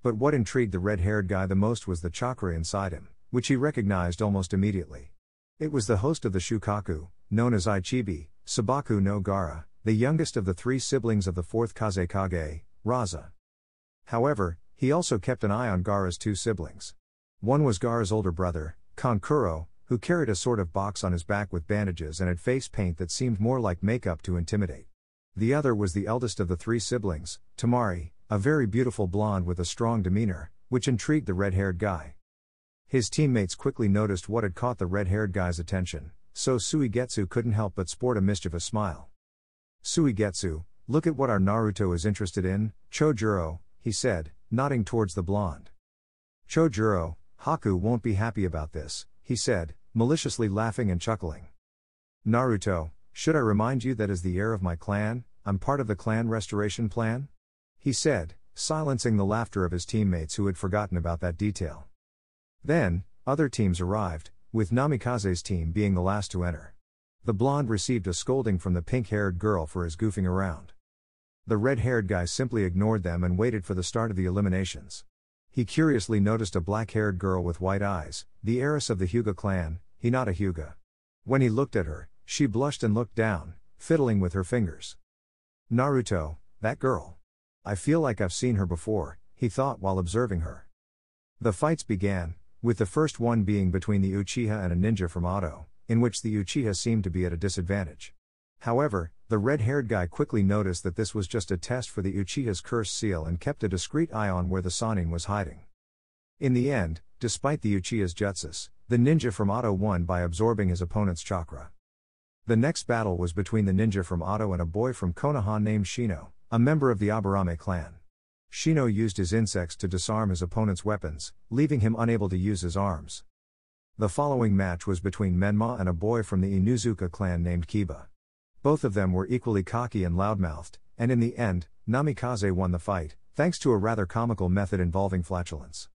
But what intrigued the red-haired guy the most was the chakra inside him, which he recognized almost immediately. It was the host of the Shukaku, known as Ichibi, Sabaku no Gaara, the youngest of the three siblings of the fourth Kazekage, Raza. However, he also kept an eye on Gaara's two siblings. One was Gaara's older brother, Kankuro, who carried a sort of box on his back with bandages and had face paint that seemed more like makeup to intimidate. The other was the eldest of the three siblings, Tamari, a very beautiful blonde with a strong demeanor, which intrigued the red-haired guy. His teammates quickly noticed what had caught the red-haired guy's attention, so Suigetsu couldn't help but sport a mischievous smile. "Suigetsu, look at what our Naruto is interested in, Chojuro," he said, nodding towards the blonde. "Chojuro, Haku won't be happy about this," he said, maliciously laughing and chuckling. "Naruto, should I remind you that as the heir of my clan, I'm part of the clan restoration plan?" he said, silencing the laughter of his teammates who had forgotten about that detail. Then, other teams arrived, with Namikaze's team being the last to enter. The blonde received a scolding from the pink-haired girl for his goofing around. The red-haired guy simply ignored them and waited for the start of the eliminations. He curiously noticed a black-haired girl with white eyes, the heiress of the Hyuga clan, Hinata Hyuga. When he looked at her, she blushed and looked down, fiddling with her fingers. "Naruto, that girl. I feel like I've seen her before," he thought while observing her. The fights began, with the first one being between the Uchiha and a ninja from Ado, in which the Uchiha seemed to be at a disadvantage. However, the red-haired guy quickly noticed that this was just a test for the Uchiha's curse seal and kept a discreet eye on where the Sannin was hiding. In the end, despite the Uchiha's jutsus, the ninja from Ado won by absorbing his opponent's chakra. The next battle was between the ninja from Ado and a boy from Konoha named Shino, a member of the Aburame clan. Shino used his insects to disarm his opponent's weapons, leaving him unable to use his arms. The following match was between Menma and a boy from the Inuzuka clan named Kiba. Both of them were equally cocky and loudmouthed, and in the end, Namikaze won the fight, thanks to a rather comical method involving flatulence.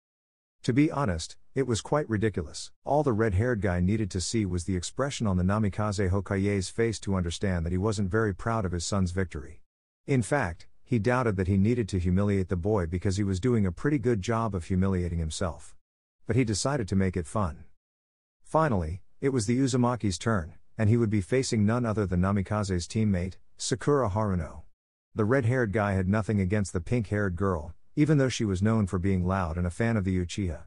To be honest, it was quite ridiculous. All the red-haired guy needed to see was the expression on the Namikaze Hokage's face to understand that he wasn't very proud of his son's victory. In fact, he doubted that he needed to humiliate the boy because he was doing a pretty good job of humiliating himself. But he decided to make it fun. Finally, it was the Uzumaki's turn, and he would be facing none other than Namikaze's teammate, Sakura Haruno. The red-haired guy had nothing against the pink-haired girl, even though she was known for being loud and a fan of the Uchiha.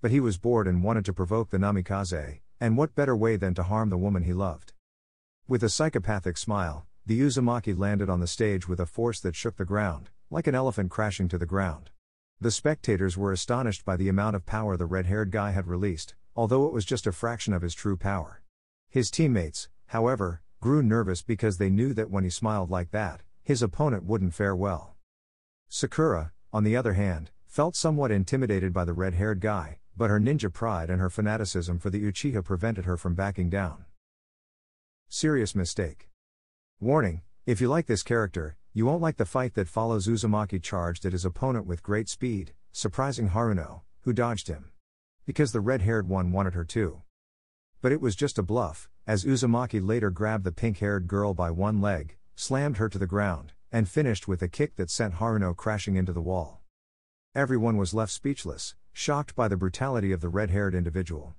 But he was bored and wanted to provoke the Namikaze, and what better way than to harm the woman he loved. With a psychopathic smile, the Uzumaki landed on the stage with a force that shook the ground, like an elephant crashing to the ground. The spectators were astonished by the amount of power the red-haired guy had released, although it was just a fraction of his true power. His teammates, however, grew nervous because they knew that when he smiled like that, his opponent wouldn't fare well. Sakura, on the other hand, felt somewhat intimidated by the red-haired guy, but her ninja pride and her fanaticism for the Uchiha prevented her from backing down. Serious mistake. Warning, if you like this character, you won't like the fight that follows. Uzumaki charged at his opponent with great speed, surprising Haruno, who dodged him. Because the red-haired one wanted her too. But it was just a bluff, as Uzumaki later grabbed the pink-haired girl by one leg, slammed her to the ground, and finished with a kick that sent Haruno crashing into the wall. Everyone was left speechless, shocked by the brutality of the red-haired individual.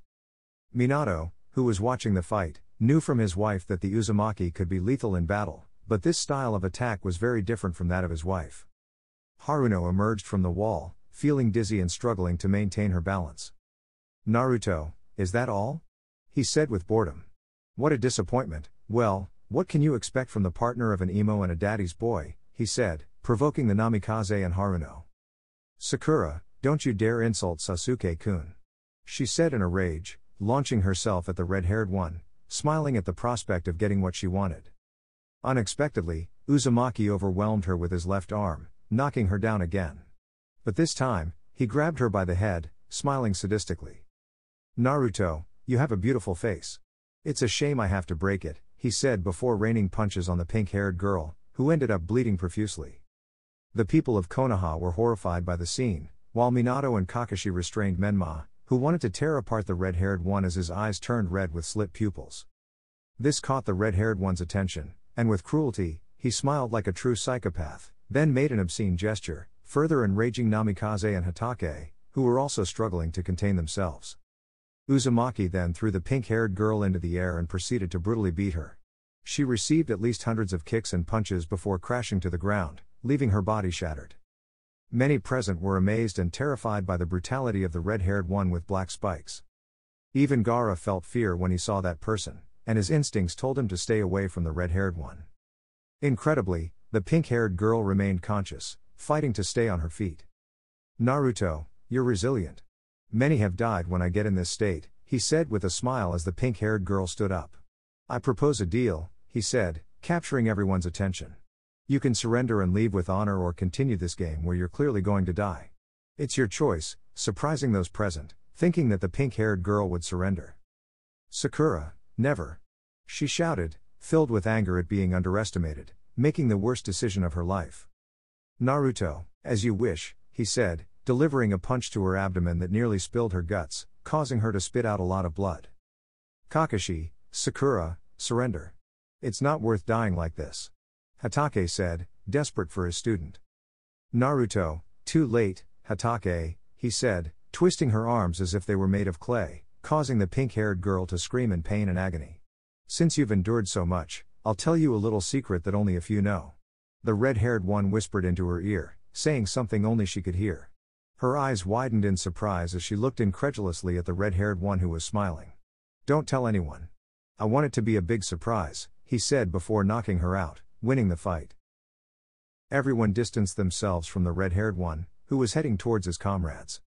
Minato, who was watching the fight, knew from his wife that the Uzumaki could be lethal in battle, but this style of attack was very different from that of his wife. Haruno emerged from the wall, feeling dizzy and struggling to maintain her balance. "Naruto, is that all?" he said with boredom. "What a disappointment. Well, what can you expect from the partner of an emo and a daddy's boy," he said, provoking the Namikaze and Haruno. "Sakura, don't you dare insult Sasuke-kun," she said in a rage, launching herself at the red-haired one, smiling at the prospect of getting what she wanted. Unexpectedly, Uzumaki overwhelmed her with his left arm, knocking her down again. But this time, he grabbed her by the head, smiling sadistically. "Naruto, you have a beautiful face. It's a shame I have to break it," he said before raining punches on the pink-haired girl, who ended up bleeding profusely. The people of Konoha were horrified by the scene, while Minato and Kakashi restrained Menma, who wanted to tear apart the red-haired one as his eyes turned red with slit pupils. This caught the red-haired one's attention, and with cruelty, he smiled like a true psychopath, then made an obscene gesture, further enraging Namikaze and Hatake, who were also struggling to contain themselves. Uzumaki then threw the pink-haired girl into the air and proceeded to brutally beat her. She received at least hundreds of kicks and punches before crashing to the ground, leaving her body shattered. Many present were amazed and terrified by the brutality of the red-haired one with black spikes. Even Gaara felt fear when he saw that person, and his instincts told him to stay away from the red-haired one. Incredibly, the pink-haired girl remained conscious, fighting to stay on her feet. "Naruto, you're resilient. Many have died when I get in this state," he said with a smile as the pink-haired girl stood up. "I propose a deal," he said, capturing everyone's attention. "You can surrender and leave with honor or continue this game where you're clearly going to die. It's your choice," surprising those present, thinking that the pink-haired girl would surrender. "Sakura, never!" she shouted, filled with anger at being underestimated, making the worst decision of her life. "Naruto, as you wish," he said, delivering a punch to her abdomen that nearly spilled her guts, causing her to spit out a lot of blood. "Kakashi, Sakura, surrender. It's not worth dying like this," Hatake said, desperate for his student. "Naruto, too late, Hatake," he said, twisting her arms as if they were made of clay, causing the pink-haired girl to scream in pain and agony. "Since you've endured so much, I'll tell you a little secret that only a few know." The red-haired one whispered into her ear, saying something only she could hear. Her eyes widened in surprise as she looked incredulously at the red-haired one who was smiling. "Don't tell anyone. I want it to be a big surprise," he said before knocking her out, winning the fight. Everyone distanced themselves from the red-haired one, who was heading towards his comrades.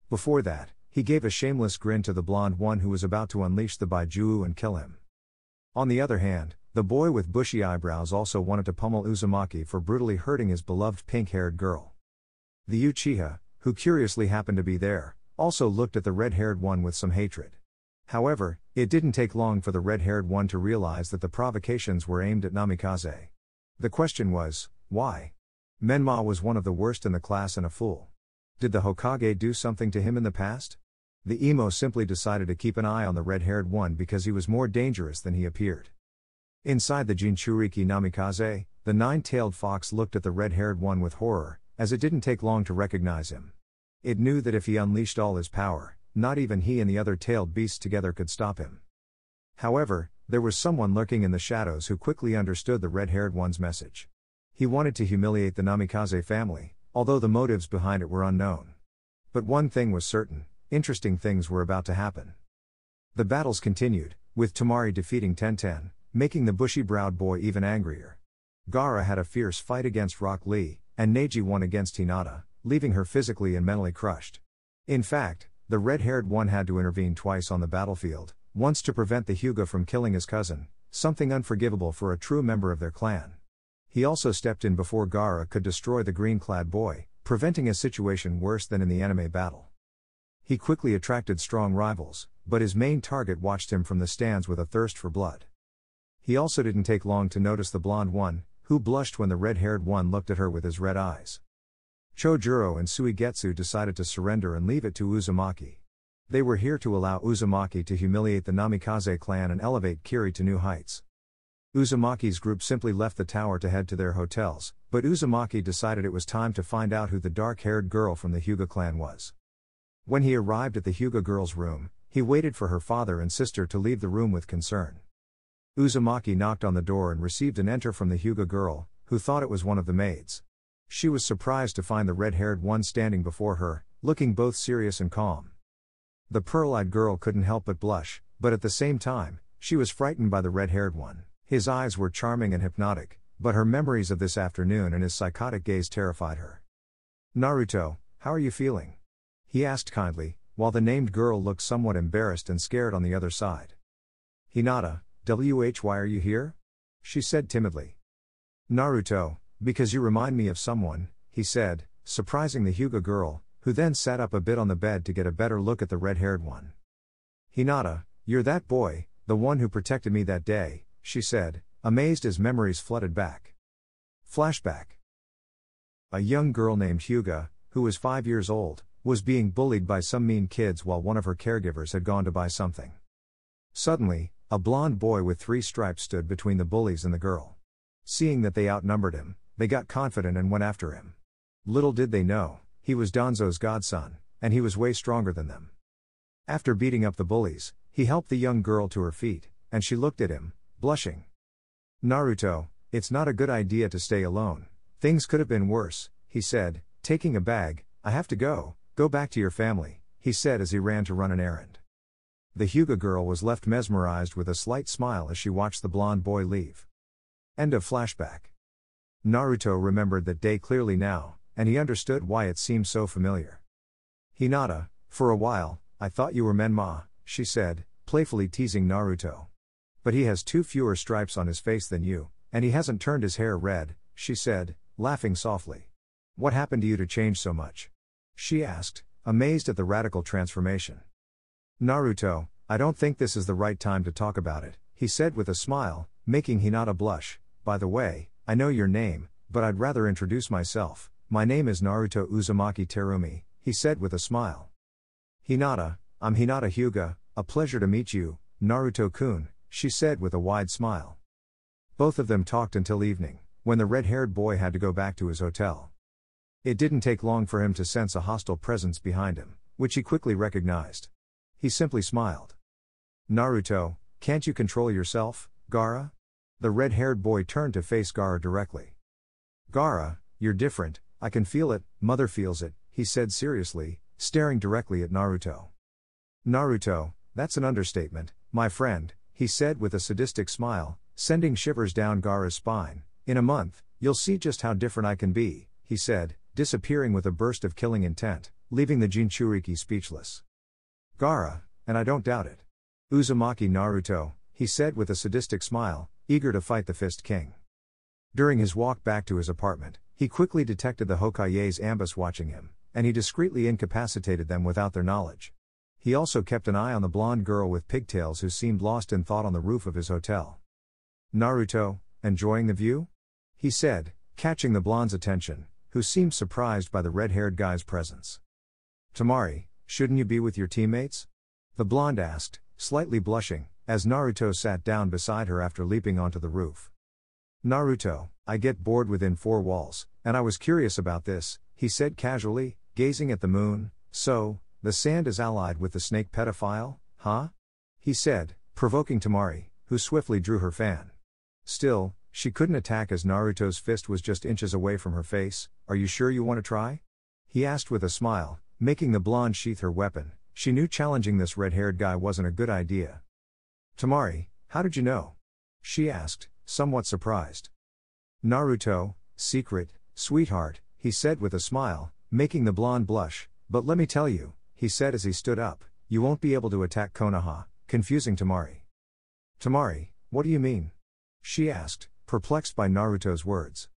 Before that, he gave a shameless grin to the blonde one who was about to unleash the Baijuu and kill him. On the other hand, the boy with bushy eyebrows also wanted to pummel Uzumaki for brutally hurting his beloved pink-haired girl. The Uchiha, who curiously happened to be there, also looked at the red-haired one with some hatred. However, it didn't take long for the red-haired one to realize that the provocations were aimed at Namikaze. The question was, why? Menma was one of the worst in the class and a fool. Did the Hokage do something to him in the past? The emo simply decided to keep an eye on the red-haired one because he was more dangerous than he appeared. Inside the Jinchuriki Namikaze, the nine-tailed fox looked at the red-haired one with horror, as it didn't take long to recognize him. It knew that if he unleashed all his power, not even he and the other tailed beasts together could stop him. However, there was someone lurking in the shadows who quickly understood the red-haired one's message. He wanted to humiliate the Namikaze family, although the motives behind it were unknown. But one thing was certain: interesting things were about to happen. The battles continued, with Temari defeating Tenten, making the bushy-browed boy even angrier. Gaara had a fierce fight against Rock Lee, and Neji won against Hinata, leaving her physically and mentally crushed. In fact, the red-haired one had to intervene twice on the battlefield, once to prevent the Hyuga from killing his cousin, something unforgivable for a true member of their clan. He also stepped in before Gaara could destroy the green-clad boy, preventing a situation worse than in the anime battle. He quickly attracted strong rivals, but his main target watched him from the stands with a thirst for blood. He also didn't take long to notice the blonde one, who blushed when the red-haired one looked at her with his red eyes. Chojuro and Suigetsu decided to surrender and leave it to Uzumaki. They were here to allow Uzumaki to humiliate the Namikaze clan and elevate Kiri to new heights. Uzumaki's group simply left the tower to head to their hotels, but Uzumaki decided it was time to find out who the dark-haired girl from the Hyuga clan was. When he arrived at the Hyuga girl's room, he waited for her father and sister to leave the room with concern. Uzumaki knocked on the door and received an enter from the Hyuga girl, who thought it was one of the maids. She was surprised to find the red-haired one standing before her, looking both serious and calm. The pearl-eyed girl couldn't help but blush, but at the same time, she was frightened by the red-haired one. His eyes were charming and hypnotic, but her memories of this afternoon and his psychotic gaze terrified her. "Naruto, how are you feeling?" he asked kindly, while the named girl looked somewhat embarrassed and scared on the other side. "Hinata, why are you here?" she said timidly. "Naruto, because you remind me of someone," he said, surprising the Hyuga girl, who then sat up a bit on the bed to get a better look at the red-haired one. "Hinata, you're that boy, the one who protected me that day," she said, amazed as memories flooded back. Flashback. A young girl named Hyuga, who was 5 years old, was being bullied by some mean kids while one of her caregivers had gone to buy something. Suddenly, a blond boy with 3 stripes stood between the bullies and the girl. Seeing that they outnumbered him, they got confident and went after him. Little did they know, he was Danzo's godson, and he was way stronger than them. After beating up the bullies, he helped the young girl to her feet, and she looked at him, blushing. "Naruto, it's not a good idea to stay alone. Things could have been worse," he said, taking a bag. "I have to go back to your family," he said as he ran to run an errand. The Hyuga girl was left mesmerized with a slight smile as she watched the blonde boy leave. End of flashback. Naruto remembered that day clearly now, and he understood why it seemed so familiar. "Hinata, for a while, I thought you were Menma," she said, playfully teasing Naruto. "But he has 2 fewer stripes on his face than you, and he hasn't turned his hair red," she said, laughing softly. "What happened to you to change so much?" she asked, amazed at the radical transformation. "Naruto, I don't think this is the right time to talk about it," he said with a smile, making Hinata blush. "By the way, I know your name, but I'd rather introduce myself. My name is Naruto Uzumaki Terumi," he said with a smile. "Hinata, I'm Hinata Hyuga, a pleasure to meet you, Naruto-kun," she said with a wide smile. Both of them talked until evening, when the red-haired boy had to go back to his hotel. It didn't take long for him to sense a hostile presence behind him, which he quickly recognized. He simply smiled. "Naruto, can't you control yourself, Gaara?" The red-haired boy turned to face Gaara directly. "Gaara, you're different, I can feel it, mother feels it," he said seriously, staring directly at Naruto. "Naruto, that's an understatement, my friend," he said with a sadistic smile, sending shivers down Gaara's spine. "In a month, you'll see just how different I can be," he said, disappearing with a burst of killing intent, leaving the Jinchuriki speechless. "Gaara, and I don't doubt it. Uzumaki Naruto," he said with a sadistic smile, eager to fight the Fist King. During his walk back to his apartment, he quickly detected the Hokage's ambush watching him, and he discreetly incapacitated them without their knowledge. He also kept an eye on the blonde girl with pigtails who seemed lost in thought on the roof of his hotel. "Naruto, enjoying the view?" he said, catching the blonde's attention, who seemed surprised by the red-haired guy's presence. "Temari, shouldn't you be with your teammates?" the blonde asked, slightly blushing, as Naruto sat down beside her after leaping onto the roof. "Naruto, I get bored within 4 walls, and I was curious about this," he said casually, gazing at the moon. "So, the sand is allied with the snake pedophile, huh?" he said, provoking Temari, who swiftly drew her fan. Still, she couldn't attack as Naruto's fist was just inches away from her face. "Are you sure you want to try?" he asked with a smile, making the blonde sheath her weapon. She knew challenging this red-haired guy wasn't a good idea. "Temari, how did you know?" she asked, somewhat surprised. "Naruto, secret, sweetheart," he said with a smile, making the blonde blush. "But let me tell you," he said as he stood up, "you won't be able to attack Konoha," confusing Temari. "Temari, what do you mean?" she asked, perplexed by Naruto's words.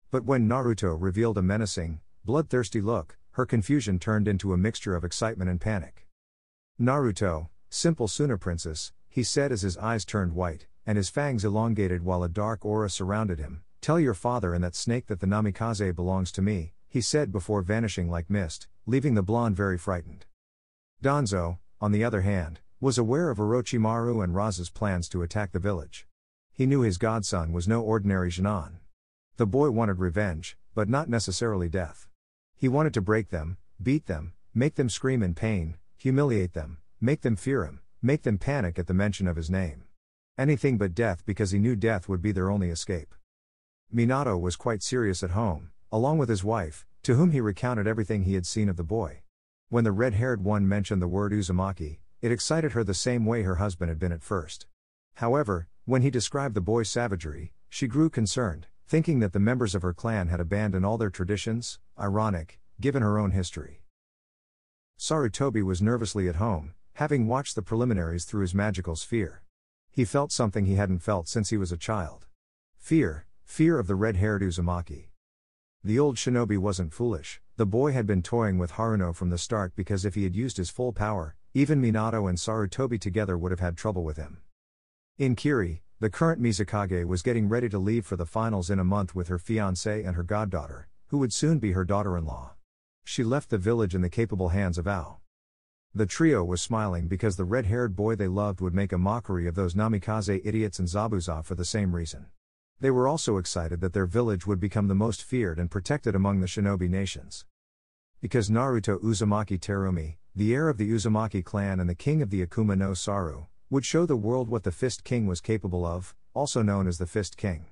But when Naruto revealed a menacing, bloodthirsty look, her confusion turned into a mixture of excitement and panic. "Naruto, simple Suna princess," he said as his eyes turned white, and his fangs elongated while a dark aura surrounded him. "Tell your father and that snake that the Namikaze belongs to me," he said before vanishing like mist, leaving the blonde very frightened. Danzo, on the other hand, was aware of Orochimaru and Raza's plans to attack the village. He knew his godson was no ordinary Genin. The boy wanted revenge, but not necessarily death. He wanted to break them, beat them, make them scream in pain, humiliate them, make them fear him, make them panic at the mention of his name. Anything but death, because he knew death would be their only escape. Minato was quite serious at home, along with his wife, to whom he recounted everything he had seen of the boy. When the red-haired one mentioned the word Uzumaki, it excited her the same way her husband had been at first. However, when he described the boy's savagery, she grew concerned, thinking that the members of her clan had abandoned all their traditions. Ironic, given her own history. Sarutobi was nervously at home, having watched the preliminaries through his magical sphere. He felt something he hadn't felt since he was a child. Fear of the red-haired Uzumaki. The old shinobi wasn't foolish. The boy had been toying with Haruno from the start, because if he had used his full power, even Minato and Sarutobi together would have had trouble with him. In Kiri, The current Mizukage was getting ready to leave for the finals in a month with her fiancé and her goddaughter, who would soon be her daughter-in-law. She left the village in the capable hands of Ao. The trio was smiling because the red-haired boy they loved would make a mockery of those Namikaze idiots and Zabuza for the same reason. They were also excited that their village would become the most feared and protected among the shinobi nations. Because Naruto Uzumaki Terumi, the heir of the Uzumaki clan and the king of the Akuma no Saru, would show the world what the Fist King was capable of, also known as the Fist King.